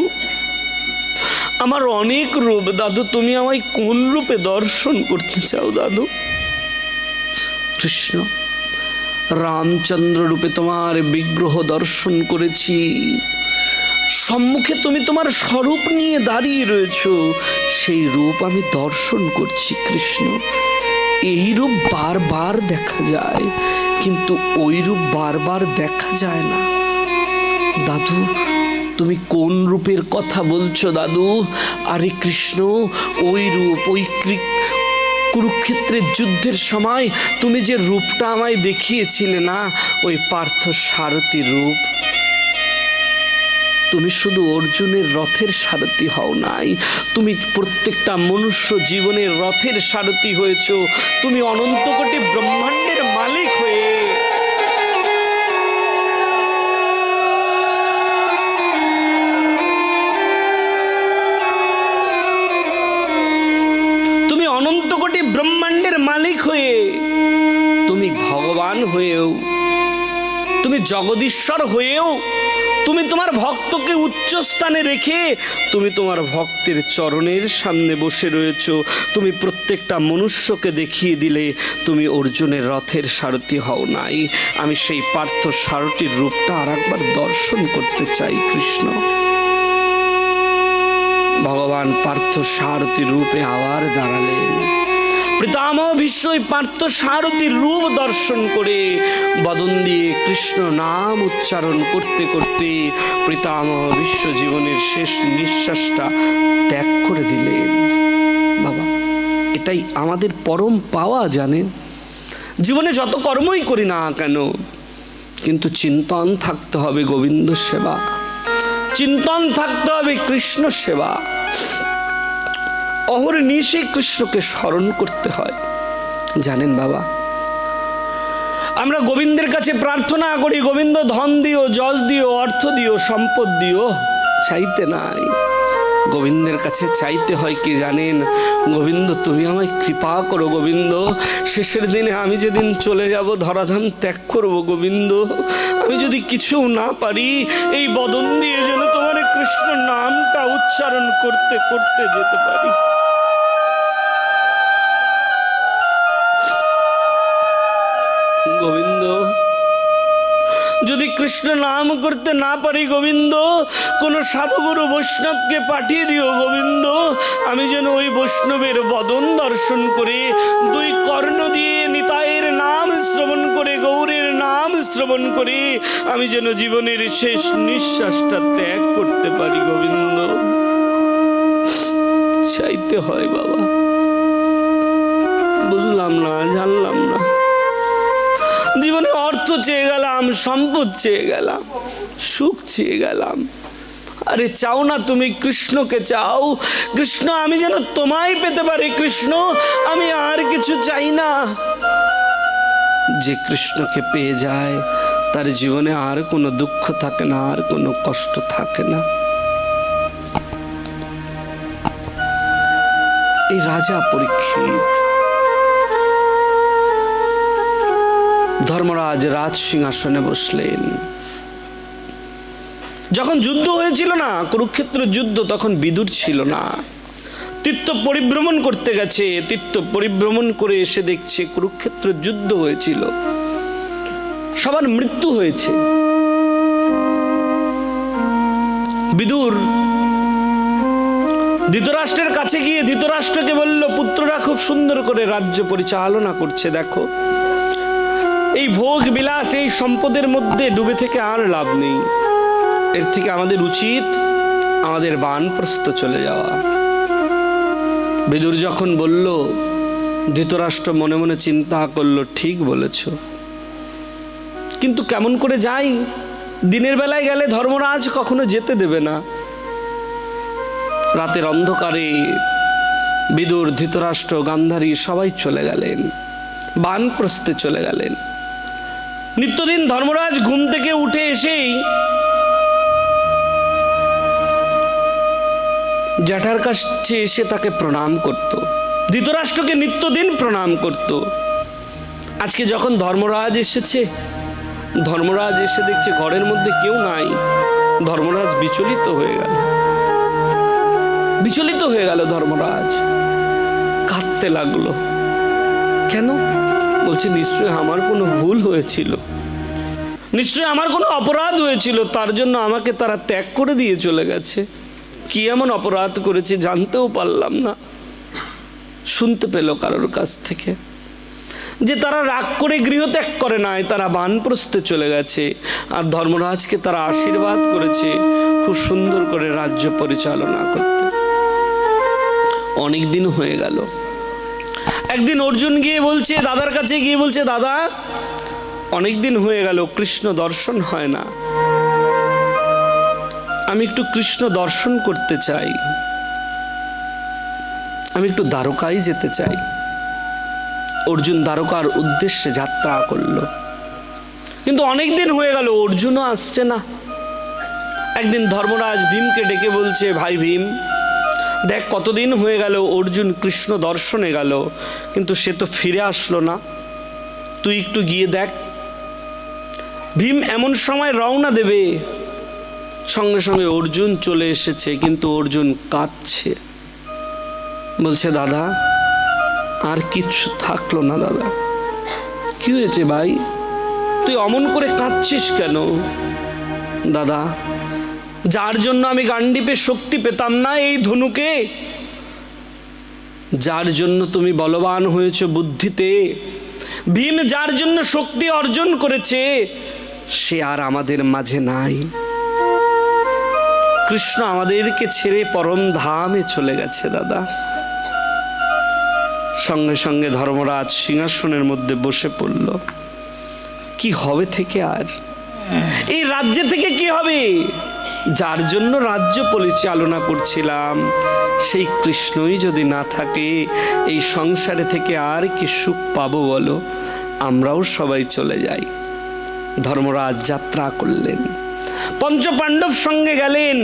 আমার অনেক রূপ দাদু, তুমি আমায় কোন রূপে দর্শন করতে চাও দাদু? কৃষ্ণ, রামচন্দ্র রূপে তোমার বিগ্রহ দর্শন করেছি, সম্মুখে তুমি তোমার স্বরূপ নিয়ে দাঁড়িয়ে রয়েছো, সেই রূপ আমি দর্শন করছি কৃষ্ণ। এই রূপ বারবার দেখা যায়, কিন্তু ওই রূপ বারবার দেখা যায় না। দাদু তুমি কোন রূপের কথা বলছো দাদু? আরে কৃষ্ণ, ওই রূপ, ওই কুরুক্ষেত্রের যুদ্ধের সময় তুমি যে রূপটা আমায় দেখিয়েছিলে না, ওই পার্থ সারথী রূপ। তুমি শুধু অর্জুনের রথের সারথি হও নাই, তুমি প্রত্যেকটা মনুষ্য জীবনের রথের সারথি হয়েছো। তুমি অনন্ত কোটি ব্রহ্মাণ্ডের মালিক হয়ে অনন্ত কোটি ব্রহ্মাণ্ডের মালিক হয়ে, তুমি ভগবান হয়েও, তুমি জগদীশ্বর হয়েও তুমি তোমার ভক্তকে উচ্চ স্থানে রেখে তুমি তোমার ভক্তের চরণের সামনে বসে রয়েছ। তুমি প্রত্যেকটা মনুষ্যকে দেখিয়ে দিলে তুমি অর্জুনের রথের সারথি হও নাই। আমি সেই পার্থ সারথির রূপটা আর একবার দর্শন করতে চাই কৃষ্ণ। ভগবান পার্থ সারথির রূপে আবার দাঁড়ালেন। পিতামহ ভীষ্ম পার্থ সারথির রূপ দর্শন করে বদন দিয়ে কৃষ্ণ নাম উচ্চারণ করতে করতে পিতামহ ভীষ্ম জীবনের শেষ নিঃশ্বাসটা ত্যাগ করে দিলেন। বাবা, এটাই আমাদের পরম পাওয়া, জানেন। জীবনে যত কর্মই করি না কেন, কিন্তু চিন্তন থাকতে হবে গোবিন্দ সেবা, চিন্তন থাকতে হবে কৃষ্ণ সেবা। অহর্নিশে কৃষ্ণকে স্মরণ করতে হয়। জানেন বাবা, আমরা গোবিন্দের কাছে প্রার্থনা করি, গোবিন্দ ধন দিও, যশ দিও, অর্থ দিও, সম্পদ দিও, চাইতে নাই। গোবিন্দের কাছে চাইতে হয় কি জানেন? গোবিন্দ তুমি আমায় কৃপা করো গোবিন্দ, শেষের দিনে আমি যেদিন চলে যাব, ধরাধাম ত্যাগ করব গোবিন্দ, আমি যদি কিছু না পারি, এই বদন দিয়ে যেন তোমার কৃষ্ণ নামটা উচ্চারণ করতে করতে যেতে পারি। গোবিন্দ, যদি কৃষ্ণ নাম করতে না পারি গোবিন্দ, কোন সাধুগুরু বৈষ্ণবকে পাঠিয়ে দিও গোবিন্দ, আমি যেন ওই বৈষ্ণবের বদন দর্শন করে, দুই কর্ণ দিয়ে নিতাইয়ের নাম শ্রবণ করে, গৌরের নাম শ্রবণ করে আমি যেন জীবনের শেষ নিঃশ্বাসটা ত্যাগ করতে পারি গোবিন্দ। চাইতে হয় বাবা, বুঝলাম না, জানলাম না। জীবনে অর্থ চেয়ে গেলাম, সম্পদ চেয়ে গেলাম, সুখ চেয়ে গেলাম। আরে চাও না তুমি কৃষ্ণকে চাও, কৃষ্ণ আমি যেন তোমায় পেতে পারি, কৃষ্ণ আমি আর কিছু চাই না। যে কৃষ্ণকে পেয়ে যায় তার জীবনে আর কোনো দুঃখ থাকে না, আর কোনো কষ্ট থাকে না। এই রাজা পরীক্ষিত, ধর্মরাজ রাজ সিংহাসনে বসলেন। যখন যুদ্ধ হয়েছিল না, কুরুক্ষেত্র যুদ্ধ, তখন বিদুর ছিল না, তীর্থ পরিভ্রমণ করতে গেছে। তীর্থ পরিভ্রমণ করে এসে দেখছে কুরুক্ষেত্র যুদ্ধ হয়েছিল, সবার মৃত্যু হয়েছে। বিদুর ধৃতরাষ্ট্রের কাছে গিয়ে ধৃতরাষ্ট্রকে বলল, পুত্ররা খুব সুন্দর করে রাজ্য পরিচালনা করছে, দেখো এই ভোগ বিলাস, এই সম্পদের মধ্যে ডুবে থেকে আর লাভ নেই, এর থেকে আমাদের উচিত আমাদের বানপ্রস্থ চলে যাওয়া। বিদুর যখন বলল, ধৃতরাষ্ট্র মনে মনে চিন্তা করলো, ঠিক বলেছ, কিন্তু কেমন করে যাই? দিনের বেলায় গেলে ধর্মরাজ কখনো যেতে দেবে না। রাতের অন্ধকারে বিদুর, ধৃতরাষ্ট্র, গান্ধারী সবাই চলে গেলেন, বানপ্রস্থে চলে গেলেন। নিত্যদিন ধর্মরাজ ঘুম থেকে উঠে এসেই জ্যাঠার কাছে এসে তাকে প্রণাম করত, ধৃতরাষ্ট্রকে নিত্যদিন প্রণাম করত। আজকে যখন ধর্মরাজ এসেছে, ধর্মরাজ এসে দেখছে ঘরের মধ্যে কেউ নাই, ধর্মরাজ বিচলিত হয়ে গেল, বিচলিত হয়ে গেল। ধর্মরাজ কাঁদতে লাগলো। কেন? বলছে নিশ্চয়ই আমার কোনো ভুল হয়েছিল, নিশ্চয়ই আমার কোনো অপরাধ হয়েছিল, তার জন্য আমাকে তারা ত্যাগ করে দিয়ে চলে গেছে। কি এমন অপরাধ করেছি জানতেও পারলাম না। শুনতে পেল কারোর কাছ থেকে যে তারা রাগ করে গৃহত্যাগ করে নাই, তারা বানপ্রস্থে চলে গেছে, আর ধর্মরাজকে তারা আশীর্বাদ করেছে খুব সুন্দর করে রাজ্য পরিচালনা করতে। অনেক দিন হয়ে গেল। একদিন অর্জুন গিয়ে বলছে, দাদার কাছে গিয়ে বলছে, দাদা অনেক দিন হয়ে গেল কৃষ্ণ দর্শন হয় না, আমি একটু কৃষ্ণ দর্শন করতে চাই, আমি একটু দ্বারকায় যেতে চাই। অর্জুন দ্বারকার উদ্দেশ্যে যাত্রা করল, কিন্তু অনেক দিন হয়ে গেল অর্জুনও আসছে না। একদিন ধর্মরাজ ভীমকে ডেকে বলছে, ভাই ভীম, দেখ কতদিন হয়ে গেল অর্জুন কৃষ্ণ দর্শনে গেল, কিন্তু সে তো ফিরে আসলো না, তুই একটু গিয়ে দেখ। ভীম এমন সময় রওনা দেবে, সঙ্গে সঙ্গে অর্জুন চলে এসেছে, কিন্তু অর্জুন কাঁদছে, বলছে দাদা আর কিছু থাকলো না। দাদা কি হয়েছে ভাই, তুই অমন করে কাঁদছিস কেন? দাদা যার জন্য আমি গান্ডীপে শক্তি পেতাম না, এই ধনুকে, যার জন্য তুমি বলবান হয়েছে বুদ্ধিতে, ভীম যার জন্য শক্তি অর্জন করেছে, সে আর আমাদের মাঝে নাই। কৃষ্ণ আমাদেরকে ছেড়ে পরম ধামে চলে গেছে দাদা। সঙ্গে সঙ্গে ধর্মরাজ সিংহাসনের মধ্যে বসে পড়ল। কি হবে থেকে আর এই রাজ্যে থেকে কি হবে? যার জন্য রাজ্য পরিচালনা করছিলাম সেই কৃষ্ণই যদি না থাকে, এই সংসারে থেকে আর কি সুখ পাবো বলো? আমরাও সবাই চলে যাই। ধর্মরাজ যাত্রা করলেন, পঞ্চপাণ্ডব সঙ্গে গেলেন,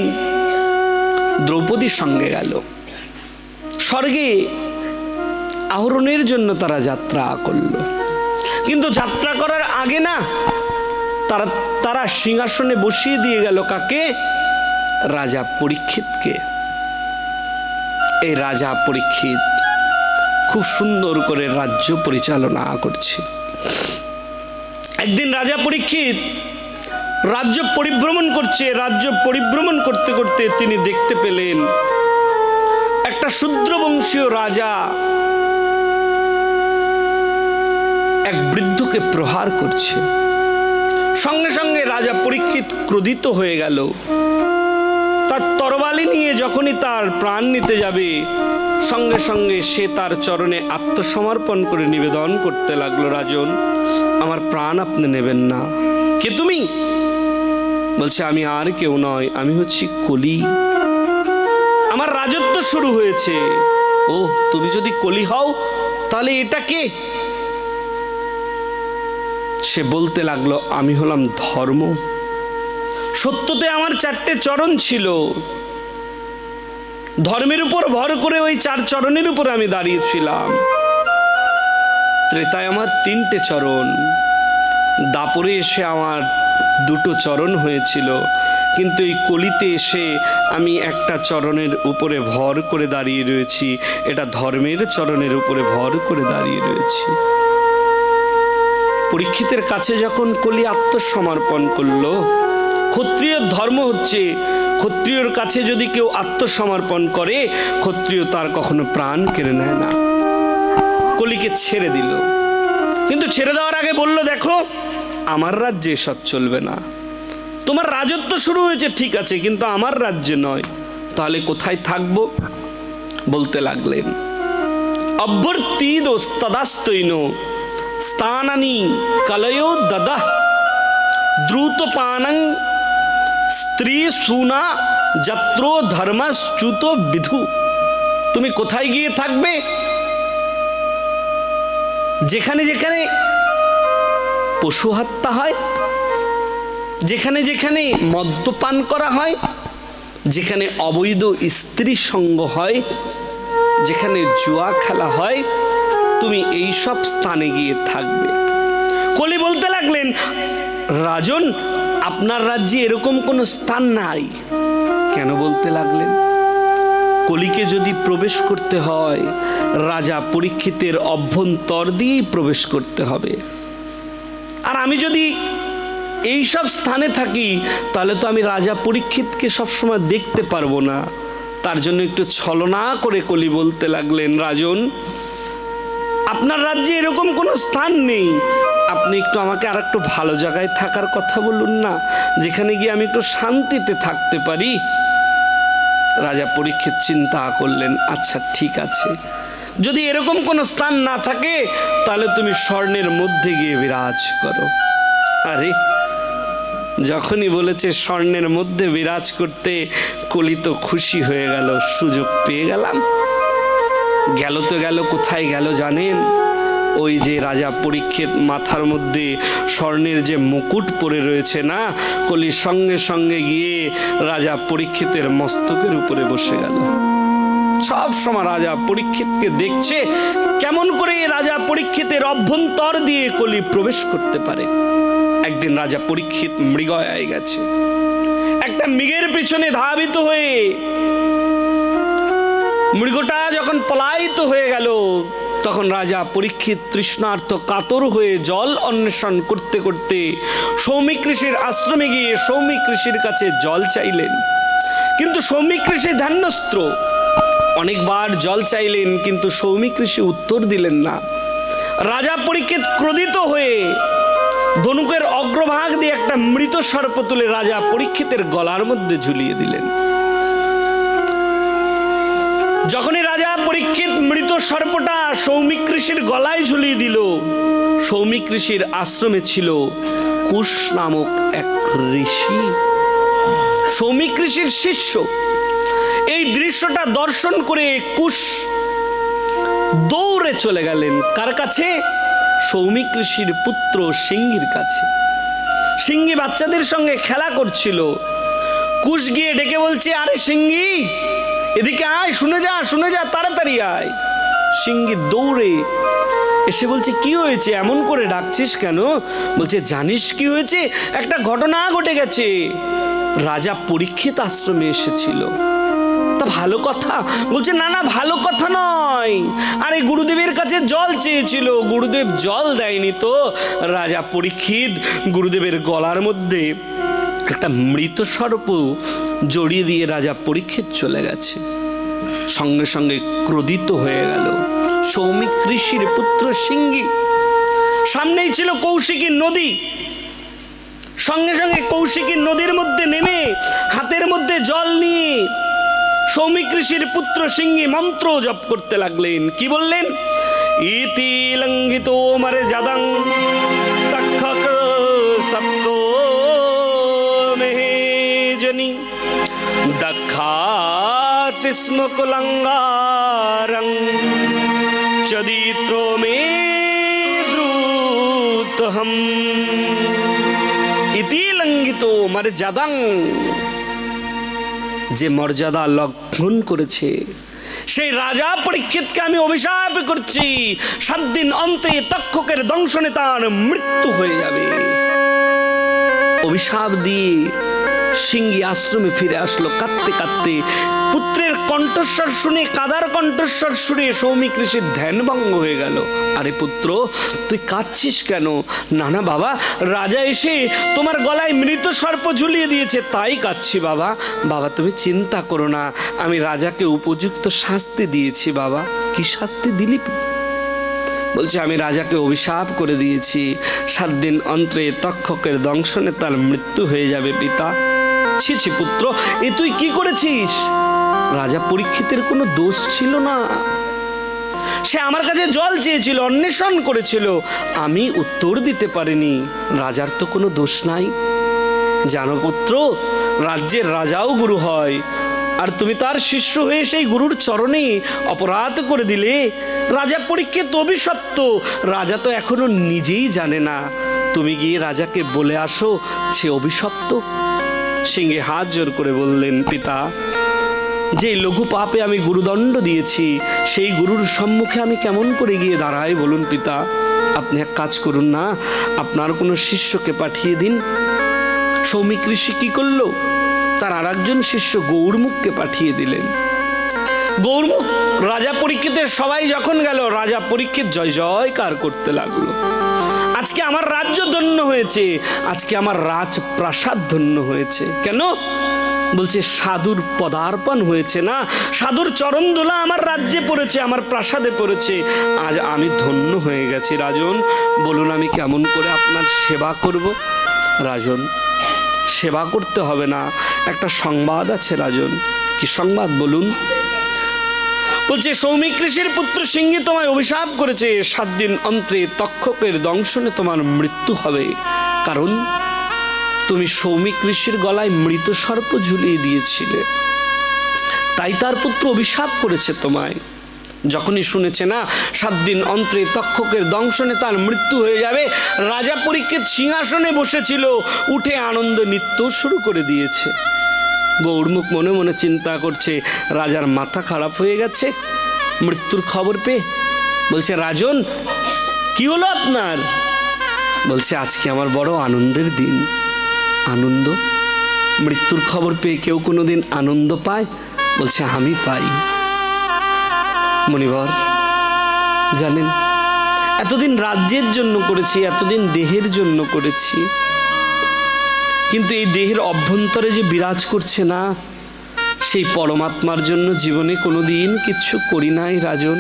দ্রৌপদীর সঙ্গে গেল। স্বর্গে আহরণের জন্য তারা যাত্রা করল। কিন্তু যাত্রা করার আগে না তারা সিংহাসনে বসিয়ে দিয়ে গেল কাকে? রাজা পরীক্ষিতকে। এই রাজা পরীক্ষিত খুব সুন্দর করে রাজ্য পরিচালনা করছে। একদিন রাজা পরীক্ষিত রাজ্য পরিভ্রমণ করছে। রাজ্য পরিভ্রমণ করতে করতে তিনি দেখতে পেলেন একটা শূদ্রবংশীয় রাজা এক বৃদ্ধকে প্রহার করছে। সঙ্গে সঙ্গে রাজা পরীক্ষিত ক্রোধিত হয়ে গেল। তার তরবারি নিয়ে যখনই তার প্রাণ নিতে যাবে, সঙ্গে সঙ্গে সে তার চরণে আত্মসমর্পণ করে নিবেদন করতে লাগলো, রাজন আমার প্রাণ আপনি নেবেন না। কে তুমি? বলছে আমি আর কেউ নয়, আমি হচ্ছি কলি। আমার রাজত্ব শুরু হয়েছে। ও তুমি যদি কলি হও তাহলে এটা কে? সে বলতে লাগলো আমি হলাম ধর্ম। সত্যতে আমার 4টে চরণ ছিল, ধর্মের উপর ভর করে ওই 4 চরণের উপর আমি দাঁড়িয়েছিলাম। ত্রেতায় আমার 3টে চরণ, দাপরে এসে আমার 2টো চরণ হয়েছিল, কিন্তু এই কলিতে এসে আমি একটা চরণের উপরে ভর করে দাঁড়িয়ে রয়েছি। এটা ধর্মের চরণের উপরে ভর করে দাঁড়িয়ে রয়েছি। পরীক্ষিতের কাছে যখন কলি আত্মসমর্পণ করলো, ক্ষত্রিয় ধর্ম হচ্ছে ক্ষত্রিয়র কাছে যদি কেউ আত্মসমর্পণ করে, ক্ষত্রিয় তার কখনো প্রাণ কেড়ে নেয় না। কলিকে ছেড়ে দিল, কিন্তু ছেড়ে দেওয়ার আগে বলল দেখো আমার রাজ্যে সব চলবে না। তোমার রাজত্ব শুরু হয়েছে ঠিক আছে, কিন্তু আমার রাজ্যে নয়। তাহলে কোথায় থাকবো? বলতে লাগলেন অভ্যর্তিদস্তদাস্তৈন স্থানানি কলয়ো দদাহ দ্রুতপানং স্ত্রী সুনা যত্র ধর্মচ্যুত বিধু। তুমি কোথায় গিয়ে থাকবে? যেখানে যেখানে পশু হত্যা হয়, যেখানে যেখানে মদ্যপান করা হয়, যেখানে অবৈধ স্ত্রী সঙ্গ হয়, যেখানে জুয়া খেলা হয়, তুমি এই সব স্থানে গিয়ে থাকবে। কলি বলতে লাগলেন রাজন আপনার রাজ্যে এরকম কোনো স্থান নাই। কেন বলতে লাগলেন? কলিকে যদি প্রবেশ করতে হয়, রাজা পরীক্ষিতের অভ্যন্তর দিয়েই প্রবেশ করতে হবে। আর আমি যদি এই সব স্থানে থাকি তাহলে তো আমি রাজা পরীক্ষিতকে সবসময় দেখতে পারবো না। তার জন্য একটু ছলনা করে কলি বলতে লাগলেন রাজন আপনার রাজ্যে এরকম কোনো স্থান নেই, আপনি একটু আমাকে আর একটু ভালো জায়গায় থাকার কথা বলুন না, যেখানে গিয়ে আমি একটু শান্তিতে থাকতে পারি। রাজা পরীক্ষিত চিন্তা করলেন আচ্ছা ঠিক আছে, যদি এরকম কোনো স্থান না থাকে তাহলে তুমি স্বর্ণের মধ্যে গিয়ে বিরাজ করো। আরে যখনই বলেছে স্বর্ণের মধ্যে বিরাজ করতে, কলি তো খুশি হয়ে গেল, সুযোগ পেয়ে গেলাম। গেল তো গেল, কোথায় গেল জানেন? ওই যে রাজা পরীক্ষিত মাথার মধ্যে স্বর্ণের যে মুকুট পরে রয়েছে না, কলি সঙ্গে সঙ্গে গিয়ে রাজা পরীক্ষিতের মস্তকের উপরে বসে গেল। সব সময় রাজা পরীক্ষিতকে দেখছে কেমন করে রাজা পরীক্ষিতের অভ্যন্তর দিয়ে কলি প্রবেশ করতে পারে। একদিন রাজা পরীক্ষিত মৃগয়ায় গেছে, একটা একটা মৃগের পিছনে ধাবিত হয়ে মৃগটা যখন পলায়িত হয়ে গেল, তখন রাজা পরীক্ষিত তৃষ্ণার্ত কাতর হয়ে জল অন্বেষণ করতে করতে সৌমিক ঋষির আশ্রমে গিয়ে সৌমিক ঋষির কাছে জল চাইলেন। কিন্তু সৌমিক ঋষি ধ্যানস্ত্র, অনেকবার জল চাইলেন কিন্তু সৌমিক ঋষি উত্তর দিলেন না। রাজা পরীক্ষিত ক্রোধিত হয়ে ধনুকের অগ্রভাগ দিয়ে একটা মৃত সর্প তুলে রাজা পরীক্ষিতের গলার মধ্যে ঝুলিয়ে দিলেন। যখনই রাজা পরীক্ষিত মৃত সর্পটা সৌমিক ঋষির গলায় ঝুলিয়ে দিল, সৌমিক ঋষির আশ্রমে ছিল কুশ নামক এক ঋষি, সৌমিক ঋষির শিষ্য। এই দৃশ্যটা দর্শন করে কুশ দৌড়ে চলে গেলেন কার কাছে? সৌমিক ঋষির পুত্র সিংহীর কাছে। সিংহী বাচ্চাদের সঙ্গে খেলা করছিল। কুশ গিয়ে ডেকে বলছে, আরে সিংহী এদিকে আয়, শুনে যা তাড়াতাড়ি আয়। সিংহী দৌড়ে এসে বলছে, কি হয়েছে, এমন করে ডাকছিস কেন? বলছে, জানিস কি হয়েছে? একটা ঘটনা ঘটে গেছে। রাজা পরীক্ষিত আশ্রমে এসেছিল। তা ভালো কথা? বলছে, না না, ভালো কথা নয়। আরে গুরুদেবের কাছে জল চেয়েছিল, গুরুদেব জল দেয়নি তো। রাজা পরীক্ষিত গুরুদেবের গলার মধ্যে একটা মৃত সর্প জড়িয়ে দিয়ে রাজা পরীক্ষিত চলে গেছে। সঙ্গে সঙ্গে ক্রোধিত হয়ে গেল সৌমিক ঋষির পুত্র সিংহী। সামনেই ছিল কৌশিকী নদী। সঙ্গে সঙ্গে কৌশিকী নদীর মধ্যে নেমে হাতের মধ্যে জল নিয়ে সৌমিক ঋষির পুত্র সিংহী মন্ত্র জপ করতে লাগলেন। কি বললেন? ইতি লঙ্ঘিত মারে জাদাং তক্ষক সপ্তো মেজনি দক্ষাতি স্ম কুলঙ্গারং চদিত্র মে দ্রুতহম। ইতি লঙ্ঘিত মারে জাদাং, যে মর্যাদা লঙ্ঘন করেছে সেই রাজা পরীক্ষিতকে আমি অভিশাপ করছি, 7 দিন অন্তে তক্ষকের দংশনে তার মৃত্যু হয়ে যাবে। অভিশাপ দিয়ে সিংহী আশ্রমে ফিরে আসলো কাঁদতে কাঁদতে। পুত্রের কণ্ঠস্বর শুনে, কাদার কণ্ঠস্বর শুনে সৌমিক ঋষির ধ্যান ভঙ্গ হয়ে গেল। আরে পুত্র, তুই কাঁদছিস কেন? না না বাবা, রাজা এসে তোমার গলায় মৃত সর্প ঝুলিয়ে দিয়েছে, তাই কাঁদছি বাবা। বাবা তুমি চিন্তা করো না, আমি রাজাকে উপযুক্ত শাস্তি দিয়েছি বাবা। কি শাস্তি দিলি? বলছে, আমি রাজাকে অভিশাপ করে দিয়েছি, 7 দিন অন্তরে তক্ষকের দংশনে তার মৃত্যু হয়ে যাবে পিতা। ছি ছি পুত্র, এ তুই কি করেছিস? রাজা পরীক্ষিতের কোনো দোষ ছিল না। সে আমার কাছে জল চেয়েছিল, অন্বেষণ করেছিল, আমি উত্তর দিতে পারিনি। রাজার তো কোনো দোষ নাই। জানো পুত্র, রাজ্যের রাজাও গুরু হয়, আর তুমি তার শিষ্য হয়ে সেই গুরুর চরণে অপরাধ করে দিলে। রাজা পরীক্ষিত অভিশপ্ত, রাজা তো এখনো নিজেই জানে না। তুমি গিয়ে রাজাকে বলে আসো সে অভিশপ্ত। সিংহে হাত জোর করে বললেন, পিতা, যে লঘু পাপে আমি গুরুদণ্ড দিয়েছি সেই গুরুর সম্মুখে আমি কেমন করে গিয়ে দাঁড়াই বলুন পিতা? আপনি এক কাজ করুন না, আপনার কোনো শিষ্যকে পাঠিয়ে দিন। সৌমিক ঋষি কি করলো? তার আর একজন শিষ্য গৌরমুখকে পাঠিয়ে দিলেন। গৌরমুখ রাজা পরীক্ষিতের সবাই যখন গেল, রাজা পরীক্ষিত জয় জয়কার করতে লাগলো। আজকে আমার রাজ্য ধন্য হয়েছে, আজকে আমার রাজপ্রাসাদ ধন্য হয়েছে। কেন? বলছে, সাধুর পদার্পণ হয়েছে না, সাধুর চরণ ধুলা আমার রাজ্যে পড়েছে, আমার প্রাসাদে পড়েছে। আজ আমি ধন্য হয়ে গেছি। রাজন, বলুন আমি কেমন করে আপনার সেবা করব? রাজন, সেবা করতে হবে না, একটা সংবাদ আছে রাজন। কি সংবাদ বলুন? বলছে, সৌমিক ঋষির পুত্র সিংহী তোমায় অভিশাপ করেছে, 7 দিন অন্তরে তক্ষকের দংশনে তোমার মৃত্যু হবে। কারণ তুমি সৌমিক ঋষির গলায় মৃত সর্প ঝুলিয়ে দিয়েছিলে, তাই তার পুত্র অভিশাপ করেছে তোমায়। যখনই শুনেছে না 7 দিন অন্তরে তক্ষকের দংশনে তার মৃত্যু হয়ে যাবে, রাজা পরীক্ষিত সিংহাসনে বসেছিল, উঠে আনন্দ নৃত্য শুরু করে দিয়েছে। গৌরমুখ মনে মনে চিন্তা করছে, রাজার মাথা খারাপ হয়ে গেছে মৃত্যুর খবর পেয়ে। বলছে, রাজন কি হলো আপনার? বলছে, আজকে আমার বড় আনন্দের দিন। আনন্দ? মৃত্যুর খবর পেয়ে কেউ কোনোদিন আনন্দ পায়? বলছে আমি পাই। মনিবর জানেন, এতদিন রাজ্যের জন্য করেছি, এতদিন দেহের জন্য করেছি, কিন্তু এই দেহের অভ্যন্তরে যে বিরাজ করছে না, সেই পরমাত্মার জন্য জীবনে কোনোদিন কিচ্ছু করি নাই রাজন।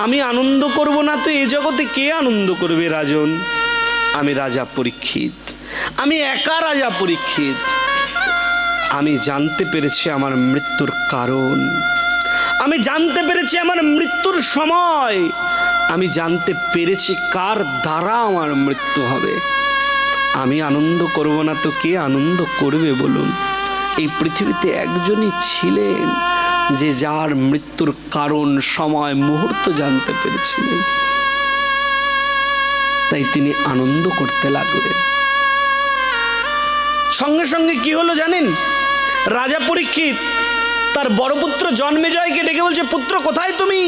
আমি আনন্দ করব না তো এ জগতে কে আনন্দ করবে রাজন? আমি রাজা পরীক্ষিত, আমি একা রাজা পরীক্ষিত। আমি জানতে পেরেছি আমার মৃত্যুর কারণ, আমি জানতে পেরেছি আমার মৃত্যুর সময়, আমি জানতে পেরেছি কার দ্বারা আমার মৃত্যু হবে। আমি আনন্দ করব না তো কে আনন্দ করবে বলুন? এই পৃথিবীতে একজনই ছিলেন যে যার মৃত্যুর কারণ, সময়, মুহূর্ত জানতে পেরেছিলেন, তাই তিনি আনন্দ করতে লাগলেন। সঙ্গে সঙ্গে কি হলো জানেন? রাজা পরীক্ষিত তার বড় পুত্র জন্মেজয়কে ডেকে বলছে, পুত্র কোথায় তুমি?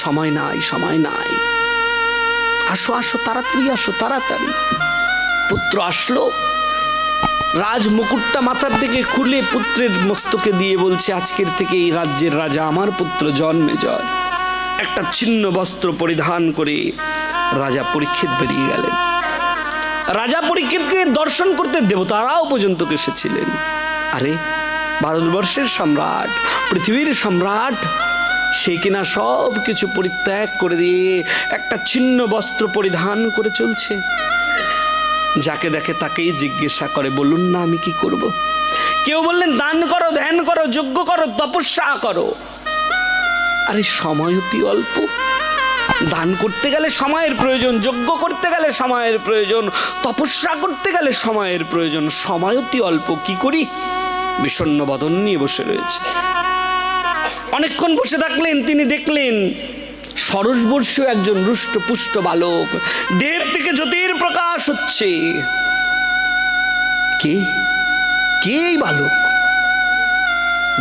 সময় নাই, সময় নাই, আসো আসো, তাড়াতাড়ি আসো, তাড়াতাড়ি। পুত্র আসলো, রাজ মুকুটটা মাথার থেকে খুলে পুত্রের মস্তকে দিয়ে বলছে, আজকের থেকে এই রাজ্যের রাজা আমার পুত্র জন্মেজয়। একটা ছিন্ন বস্ত্র পরিধান করে রাজা পরীক্ষিত বেরিয়ে গেলেন। রাজা পরীক্ষিতকে দর্শন করতে দেবতারাও পর্যন্ত এসেছিলেন। আরে ভারতবর্ষের সম্রাট, পৃথিবীর সম্রাট, সে কিনা সব কিছু পরিত্যাগ করে দিয়ে একটা ছিন্ন বস্ত্র পরিধান করে চলছে। যাকে দেখে তাকেই জিজ্ঞাসা করে, বলুন না আমি কি করব? কেউ বললেন দান করো, ধ্যান করো, যজ্ঞ করো, তপস্যা করো। আরে সময় অতি অল্প, দান করতে গেলে সময়ের প্রয়োজন, যজ্ঞ করতে গেলে সময়ের প্রয়োজন, তপস্যা করতে গেলে সময়ের প্রয়োজন। সময় অতি অল্প, কি করি? বিষণ্ণ বদন নিয়ে বসে রয়েছে। অনেকক্ষণ বসে থাকলেন, তিনি দেখলেন ষোড়শবর্ষীয় একজন রুষ্টপুষ্ট বালক, দেব থেকে জ্যোতির প্রকাশ হচ্ছে। কে কে এই বালক?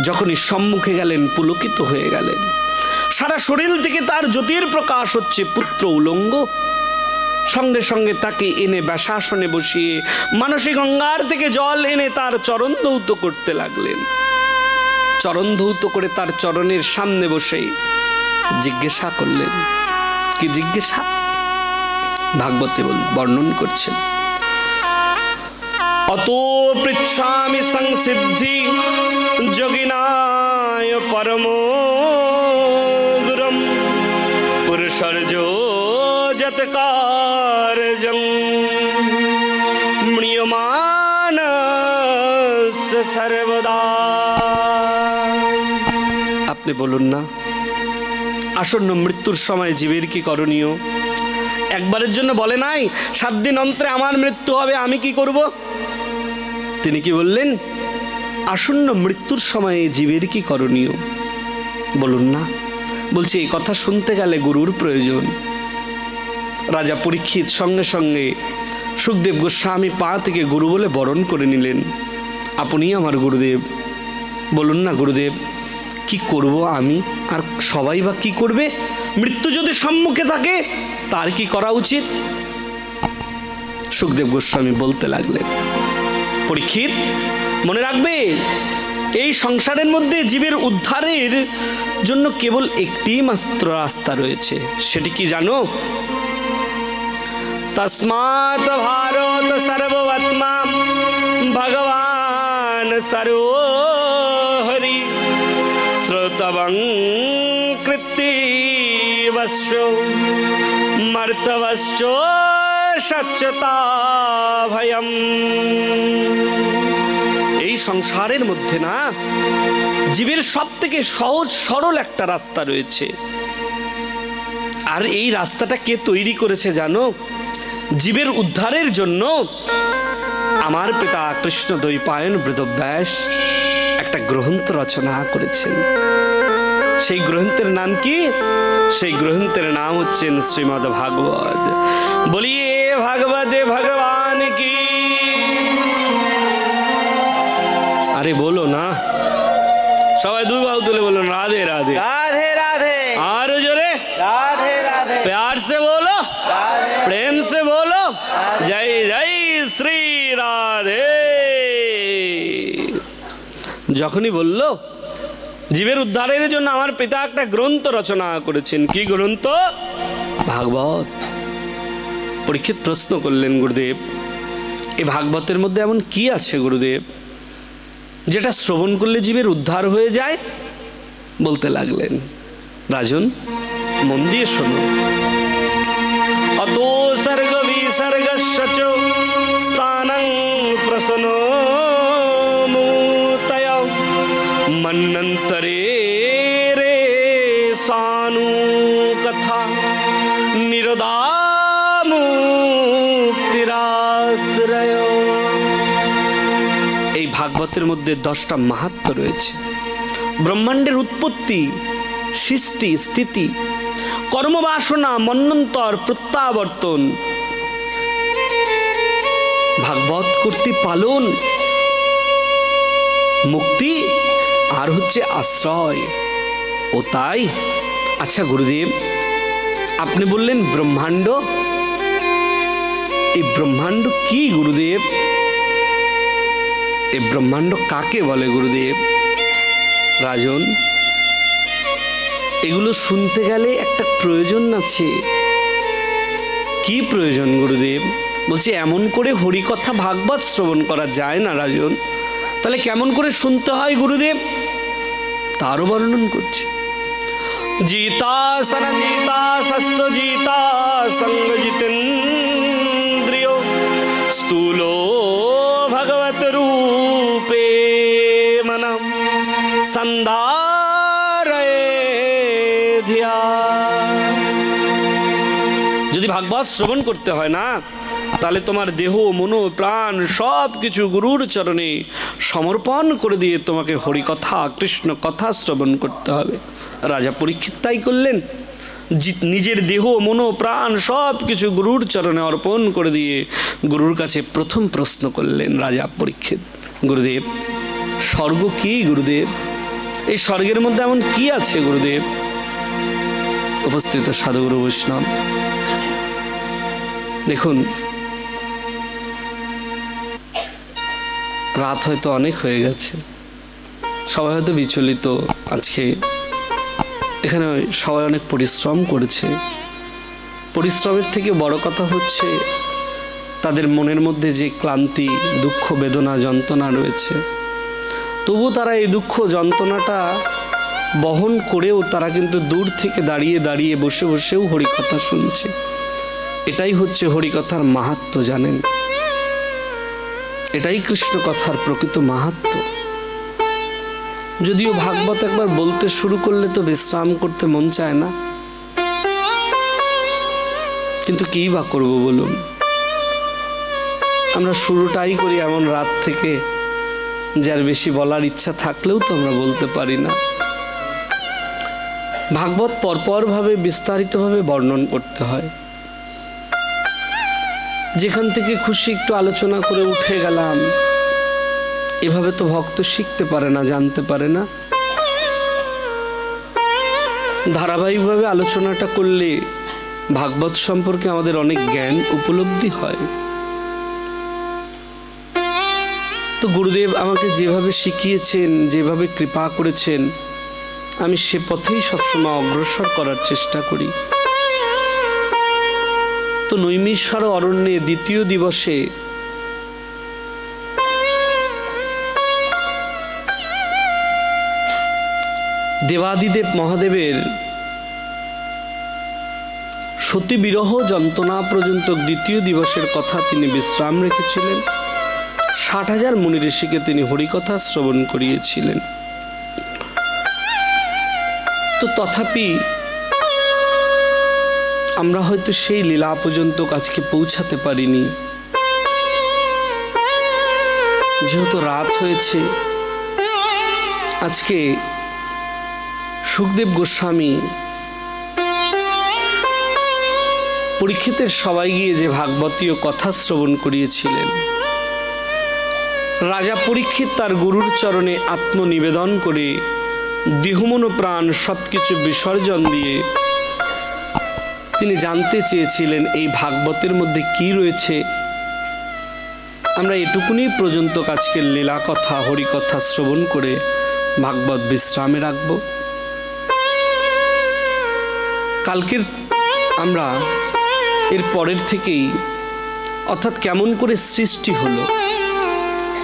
যখনই সম্মুখে গেলেন পুলকিত হয়ে গেলেন। সারা শরীর থেকে তার জ্যোতির প্রকাশ হচ্ছে। পুত্র উলঙ্গ। সঙ্গে সঙ্গে তাকে এনে ব্যাসাসনে বসিয়ে মানসী গঙ্গার থেকে জল এনে তার চরণ ধৌত করতে লাগলেন। চরণ ধৌত করে তার চরণের সামনে বসে জিজ্ঞাসা করলেন। কি জিজ্ঞাসা? ভাগবতে বর্ণন করছেন, অত পৃচ্ছামি সংসিদ্ধি যোগিনায় পরমো গুরুম পুরুষর্জো যৎকার্যং ম্রিয়মানস সর্বদা। আপনি বলুন না, আসন্ন মৃত্যুর সময় জীবের কি করণীয়? একবারের জন্য বলে নাই 7 দিন অন্তরে আমার মৃত্যু হবে, আমি কি করব? তিনি কি বললেন? আসন্ন মৃত্যুর সময়ে জীবের কি করণীয় বলুন না। বলছি এই কথা শুনতে গেলে গুরুর প্রয়োজন। রাজা পরীক্ষিত সঙ্গে সঙ্গে সুখদেব গোস্বামী পা থেকে গুরু বলে বরণ করে নিলেন। আপনি আমার গুরুদেব, বলুন না গুরুদেব কি করব আমি, আর সবাই বা কি করবে? মৃত্যু যদি সম্মুখে থাকে তার কি করা উচিত? সুখদেব গোস্বামী বলতে লাগলেন, পরীক্ষিত মনে রাখবে, এই সংসারের মধ্যে জীবের উদ্ধারের জন্য কেবল একটি মাত্র রাস্তা রয়েছে। সেটি কি জানো? তস্মাৎ ভারত সর্বত্মা ভগবান সর্বহরি শ্রোতবং কৃত্তিবশ্চ মর্তবশ্চ সচ্চতা ভয়ম। এই সংসারের মধ্যে না জীবের সব থেকে সহজ সরল একটা রাস্তা রয়েছে। আর এই রাস্তাটা কে তৈরি করেছে জানো? জীবের উদ্ধারের জন্য আমার পিতা কৃষ্ণ দ্বৈপায়ন বেদব্যাস একটা গ্রন্থ রচনা করেছেন। সেই গ্রন্থের নাম কি? সেই গ্রন্থের নাম হচ্ছেন শ্রীমদ্ ভাগবত। বলিয়ে ভাগবতে ভগবান কি। আরে বলো না, সবাই দুই বাহু তুলে বলুন রাধে রাধে राधे राधे आरो जोरे राधे राधे प्यार से बोलो, प्रेम से बोलो, जय जय श्री राधे। যখনই বলল জীবের উদ্ধারের জন্য আমার পিতা একটা গ্রন্থ রচনা করেছেন। কি গ্রন্থ? ভাগবত। পরীক্ষিত প্রশ্ন করলেন, গুরুদেব এই ভাগবতের মধ্যে এমন কি আছে গুরুদেব যেটা শ্রবণ করলে জীবের উদ্ধার হয়ে যায়? বলতে লাগলেন, রাজন মন দিয়ে শোনো। অতো সর্গ বিসর্গস্য চ স্থানং প্রসনো মুতয় মন্নন্তরে রে সানু কথা নিরোধা মুক্তিরাশ্রয়। এই ভাগবতের মধ্যে 10টা মাহাত্ম্য রয়েছে। ব্রহ্মাণ্ডের উৎপত্তি, সৃষ্টি, স্থিতি, কর্মবাসনা, মন্বন্তর, প্রত্যাবর্তন, ভাগবত কর্তৃক পালন, মুক্তি আর হচ্ছে আশ্রয়। ও তাই? আচ্ছা গুরুদেব, আপনি বললেন ব্রহ্মাণ্ড, এই ব্রহ্মাণ্ড কি গুরুদেব? এই ব্রহ্মাণ্ড কাকে বলে গুরুদেব? রাজন, এগুলো শুনতে গেলে একটা প্রয়োজন আছে। কি প্রয়োজন গুরুদেব? বলছি এমন করে হরিকথা ভাগবত শ্রবণ করা যায় না রাজন। তাহলে কেমন করে শুনতে হয় গুরুদেব? তারও বর্ণন করছে। জিতা সনজিতা সস্ত জিতা সঙ্গ জিতেন্দ্রিয় স্থূলো ভগবত রূপে মনম সন্ধারয়ে ধিয়া। যদি ভাগবত শ্রবণ করতে হয় না, তাহলে তোমার দেহ, মন, প্রাণ সব কিছু গুরুর চরণে সমর্পণ করে দিয়ে তোমাকে হরিকথা, কৃষ্ণ কথা শ্রবণ করতে হবে। রাজা পরীক্ষিত তাই করলেন। নিজের দেহ, মন, প্রাণ সব কিছু গুরুর চরণে অর্পণ করে দিয়ে গুরুর কাছে প্রথম প্রশ্ন করলেন রাজা পরীক্ষিত, গুরুদেব স্বর্গ কি গুরুদেব? এই স্বর্গের মধ্যে এমন কি আছে গুরুদেব? উপস্থিত সাধুগুরু বৈষ্ণব, দেখুন রাত হয়তো অনেক হয়ে গেছে, সবাই হয়তো বিচলিত। আজকে এখানে সবাই অনেক পরিশ্রম করেছে। পরিশ্রমের থেকে বড় কথা হচ্ছে তাদের মনের মধ্যে যে ক্লান্তি, দুঃখ, বেদনা, যন্ত্রণা রয়েছে, তবু তারা এই দুঃখ যন্ত্রণাটা বহন করেও তারা কিন্তু দূর থেকে দাঁড়িয়ে দাঁড়িয়ে বসে বসেও হরিকথা শুনছে। এটাই হচ্ছে হরিকথার মাহাত্ম্য, জানেন? এটাই কৃষ্ণ কথার প্রকৃত মাহাত্ম্য। যদিও ভাগবত একবার বলতে শুরু করলে তো বিশ্রাম করতে মন চায় না, কিন্তু কি বা করব বলুন? আমরা শুরুটাই করি এমন রাত থেকে, যার বেশি বলার ইচ্ছা থাকলেও তো আমরা বলতে পারি না। ভাগবত পরপরভাবে বিস্তারিতভাবে বর্ণন করতে হয়। যেখান থেকে খুশি একটু আলোচনা করে উঠে গেলাম, এভাবে তো ভক্ত শিখতে পারে না, জানতে পারে না। ধারাবাহিকভাবে আলোচনাটা করলে ভাগবত সম্পর্কে আমাদের অনেক জ্ঞান উপলব্ধি হয়। তো গুরুদেব আমাকে যেভাবে শিখিয়েছেন, যেভাবে কৃপা করেছেন, আমি সে পথেই সবসময় অগ্রসর করার চেষ্টা করি। তো নৈমিষার অরণ্যে দ্বিতীয় দিবসে দেবাদিদেব মহাদেবের সতী বিরহ যন্ত্রণা পর্যন্ত দ্বিতীয় দিবসের কথা তিনি বিশ্রাম রেখেছিলেন। 60,000 মুনি ঋষিকে তিনি হরিকথা শ্রবণ করিয়েছিলেন। তো তথাপি আমরা হয়তো সেই লীলা পর্যন্ত আজকে পৌঁছাতে পারিনি। যেহেতু রাত হয়েছে, আজকে সুখদেব গোস্বামী পরীক্ষিতের সবাই গিয়ে যে ভাগবতীয় কথা শ্রবণ করিয়েছিলেন, রাজা পরীক্ষিত তার গুরুর চরণে আত্মনিবেদন করে দেহমন প্রাণ সবকিছু বিসর্জন দিয়ে তিনি জানতে চেয়েছিলেন এই ভাগবতের মধ্যে কি রয়েছে। আমরা এটুকুনি পর্যন্ত আজকের লীলা কথা হরিকথা শ্রবণ করে ভাগবত বিশ্রামে রাখব। কালকের আমরা এর পরের থেকেই অর্থাৎ কেমন করে সৃষ্টি হলো,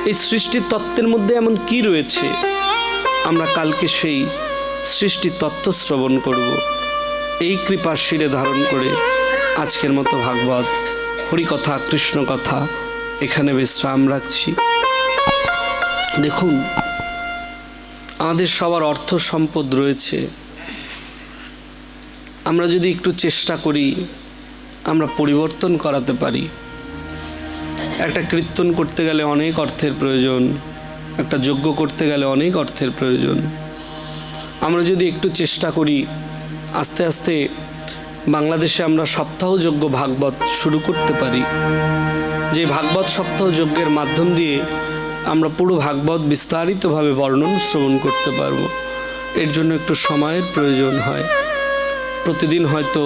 এই সৃষ্টির তত্ত্বের মধ্যে এমন কি রয়েছে, আমরা কালকে সেই সৃষ্টির তত্ত্ব শ্রবণ করব। এই কৃপা শিরে ধারণ করে আজকের মতো ভাগবত হরিকথা কৃষ্ণ কথা এখানে বিশ্রাম রাখছি। দেখুন, আমাদের সবার অর্থ সম্পদ রয়েছে, আমরা যদি একটু চেষ্টা করি আমরা পরিবর্তন করাতে পারি। একটা কীর্তন করতে গেলে অনেক অর্থের প্রয়োজন, একটা যজ্ঞ করতে গেলে অনেক অর্থের প্রয়োজন। আমরা যদি একটু চেষ্টা করি, আস্তে আস্তে বাংলাদেশে আমরা সপ্তাহ যজ্ঞ ভাগবত শুরু করতে পারি, যে ভাগবত সপ্তাহ যজ্ঞের মাধ্যম দিয়ে আমরা পুরো ভাগবত বিস্তারিতভাবে বর্ণন শ্রবণ করতে পারবো। এর জন্য একটু সময়ের প্রয়োজন হয়। প্রতিদিন হয়তো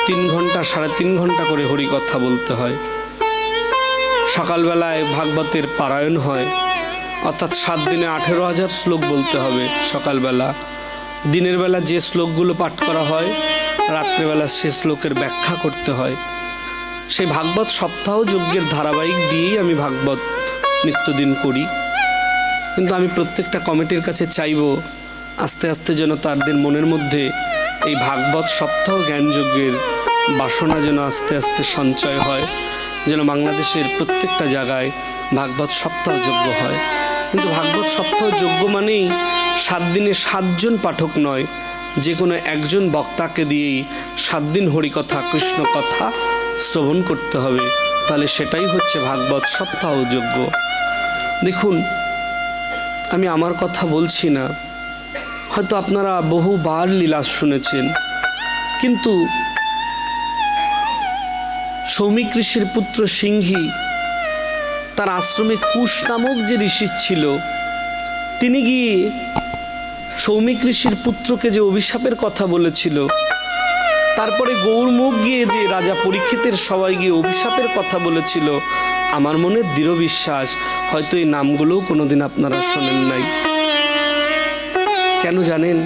3 ঘন্টা 3.5 ঘন্টা করে হরিকথা বলতে হয়। সকালবেলায় ভাগবতের পারায়ণ হয়, অর্থাৎ 7 দিনে 18,000 শ্লোক বলতে হবে সকালবেলা। দিনের বেলা যে শ্লোকগুলো পাঠ করা হয়, রাত্রেবেলা সে শ্লোকের ব্যাখ্যা করতে হয়। সেই ভাগবত সপ্তাহ যজ্ঞের ধারাবাহিক দিয়েই আমি ভাগবত নিত্যদিন করি। কিন্তু আমি প্রত্যেকটা কমিটির কাছে চাইব আস্তে আস্তে যেন তাদের মনের মধ্যে এই ভাগবত সপ্তাহ জ্ঞানযজ্ঞের বাসনা যেন আস্তে আস্তে সঞ্চয় হয়, যেন বাংলাদেশের প্রত্যেকটা জায়গায় ভাগবত সপ্তাহ যজ্ঞ হয়। কিন্তু ভাগবত সপ্তাহ যজ্ঞ মানেই 7 দিনে 7 জন পাঠক নয়, যে কোনো একজন বক্তাকে দিয়েই 7 দিন হরিকথা কৃষ্ণ কথা শ্রবণ করতে হবে, তাহলে সেটাই হচ্ছে ভাগবত সপ্তাহ যজ্ঞ। দেখুন, আমি আমার কথা বলছি না, হয়তো আপনারা বহুবার লীলা শুনেছেন, কিন্তু সৌমিক ঋষির পুত্র সিংহী, তার আশ্রমে কুশ নামক যে ঋষি ছিল, তিনি গিয়ে সৌমিক ঋষির পুত্রকে যে অভিশাপের কথা বলেছিল, তারপরে গৌরমুখ গিয়ে যে রাজা পরীক্ষিতের সবাই গিয়ে অভিশাপের কথা বলেছিল, আমার মনে দৃঢ় বিশ্বাস হয়তো এই নামগুলোও কোনোদিন আপনারা শোনেন নাই। কেন জানেন?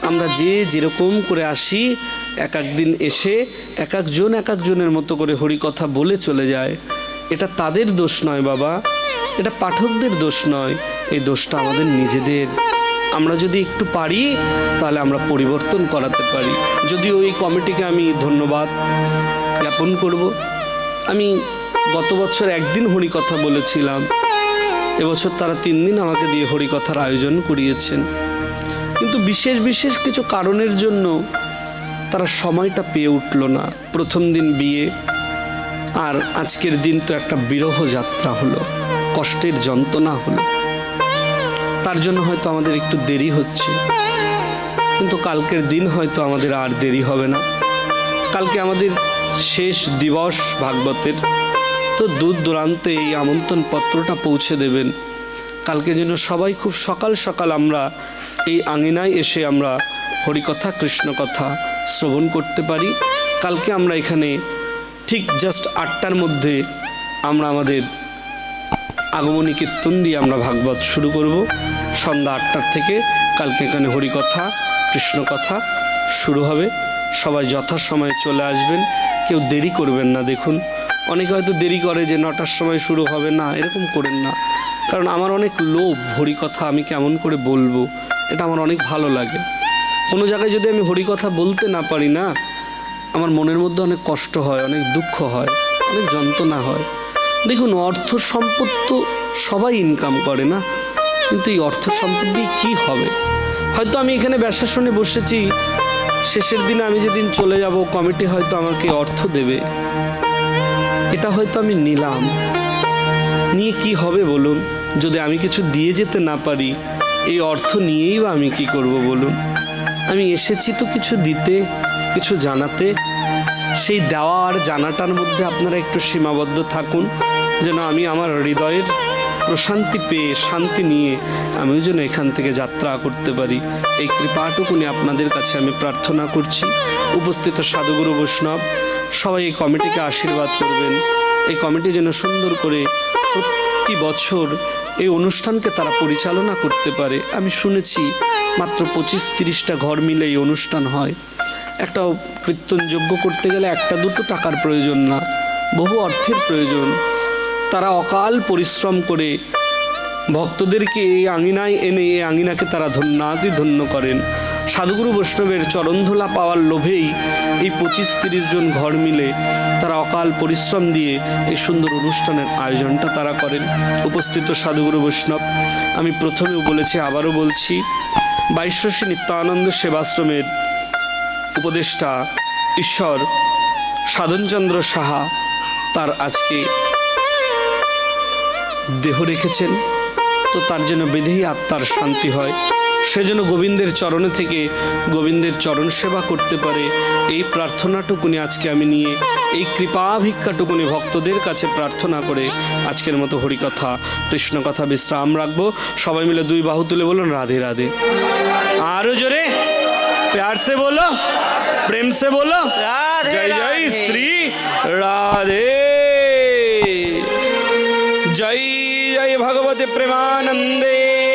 আমরা যে যেরকম করে আসি, এক একদিন এসে এক একজনের মতো করে হরিকথা বলে চলে যায়। এটা তাদের দোষ নয় বাবা, এটা পাঠকদের দোষ নয়, এই দোষটা আমাদের নিজেদের। আমরা যদি একটু পারি তাহলে আমরা পরিবর্তন করাতে পারি। যদিও ওই কমিটিকে আমি ধন্যবাদ জ্ঞাপন করব। আমি গত বছর 1 দিন হরিকথা বলেছিলাম, এবছর তারা 3 দিন আমাকে দিয়ে হরিকথার আয়োজন করিয়েছেন। কিন্তু বিশেষ বিশেষ কিছু কারণের জন্য তারা সময়টা পেয়ে উঠল না। প্রথম দিন বিয়ে, আর আজকের দিন তো একটা বিরহ যাত্রা হলো, কষ্টের যন্ত্রণা হলো, তার জন্য হয়তো আমাদের একটু দেরি হচ্ছে। কিন্তু কালকের দিন হয়তো আমাদের আর দেরি হবে না। কালকে আমাদের শেষ দিবস ভাগবতের, তো দূর দূরান্তে এই আমন্ত্রণ পত্রটা পৌঁছে দেবেন। কালকে যেন সবাই খুব সকাল সকাল আমরা এই আঙিনায় এসে আমরা হরিকথা কৃষ্ণ কথা শ্রবণ করতে পারি। কালকে আমরা এখানে ঠিক জাস্ট 8টার মধ্যে আমরা আমাদের আগমনী কীর্তন দিয়ে আমরা ভাগবত শুরু করব। সন্ধ্যা 8টার থেকে কালকে এখানে হরিকথা কৃষ্ণ কথা শুরু হবে। সবাই যথাসময়ে চলে আসবেন, কেউ দেরি করবেন না। দেখুন, অনেকে হয়তো দেরি করে যে 9টার সময় শুরু হবে না, এরকম করেন না। কারণ আমার অনেক লোভ, হরিকথা আমি কেমন করে বলবো, এটা আমার অনেক ভালো লাগে। কোনো জায়গায় যদি আমি হরিকথা বলতে না পারি না, আমার মনের মধ্যে অনেক কষ্ট হয়, অনেক দুঃখ হয়, অনেক যন্ত্রণা হয়। দেখুন, অর্থ সম্পদ তো সবাই ইনকাম করে না, কিন্তু এই অর্থ সম্পদ দিয়ে কী হবে? হয়তো আমি এখানে ব্যবসা শুনে বসেছি, শেষের দিনে আমি যেদিন চলে যাব কমিটি হয়তো আমাকে অর্থ দেবে, এটা হয়তো আমি নিলাম, নিয়ে কি হবে বলুন? যদি আমি কিছু দিয়ে যেতে না পারি, এই অর্থ নিয়েই বা আমি কি করব বলুন? আমি এসেছি তো কিছু দিতে, কিছু জানাতে। সেই দেওয়া আর জানাটার মধ্যে আপনারা একটু সীমাবদ্ধ থাকুন, যেন আমি আমার হৃদয়ের প্রশান্তি পেয়ে, শান্তি নিয়ে আমিও যেন এখান থেকে যাত্রা করতে পারি। এই কৃপাটুকুনি আপনাদের কাছে আমি প্রার্থনা করছি। উপস্থিত সাধুগুরু বৈষ্ণব সবাই এই কমিটিকে আশীর্বাদ করবেন, এই কমিটি যেন সুন্দর করে প্রতি বছর এই অনুষ্ঠানকে তারা পরিচালনা করতে পারে। আমি শুনেছি মাত্র 25-30টা ঘর মিলে এই অনুষ্ঠান হয়। একটা কীর্তন যজ্ঞ করতে গেলে একটা দুটো টাকার প্রয়োজন না, বহু অর্থের প্রয়োজন। তারা অকাল পরিশ্রম করে ভক্তদেরকে এই আঙিনায় এনে এই আঙিনাকে তারা ধন্য করেন। সাধুগুরু বৈষ্ণবের চরণধুলা পাওয়ার লোভেই এই 25-30 জন ঘর মিলে তারা অকাল পরিশ্রম দিয়ে এই সুন্দর অনুষ্ঠানের আয়োজনটা তারা করেন। উপস্থিত সাধুগুরু বৈষ্ণব, আমি প্রথমেও বলেছি, আবারও বলছি, 22 নিত্যানন্দ সেবাশ্রমের উপদেষ্টা ঈশ্বর সাধনচন্দ্র সাহা তার আজকে দেহ রেখেছেন। তো তার জন্য বিধেয়ী আত্মার শান্তি হয়, সেজন্য গোবিন্দের চরণে থেকে গোবিন্দের চরণ সেবা করতে পারে, এই প্রার্থনাটুকুনি আজকে আমি নিয়ে, এই কৃপা ভিক্ষাটুকুনি ভক্তদের কাছে প্রার্থনা করে আজকের মতো হরিকথা কৃষ্ণকথা বিশ্রাম রাখবো। সবাই মিলে 2 বাহু তুলে বলুন রাধে রাধে। আরো জোরে प्यार से बोलो, प्रेम से बोलो, राधे जय जय राधे। श्री राधे। जय जय भगवते प्रेमानंदे।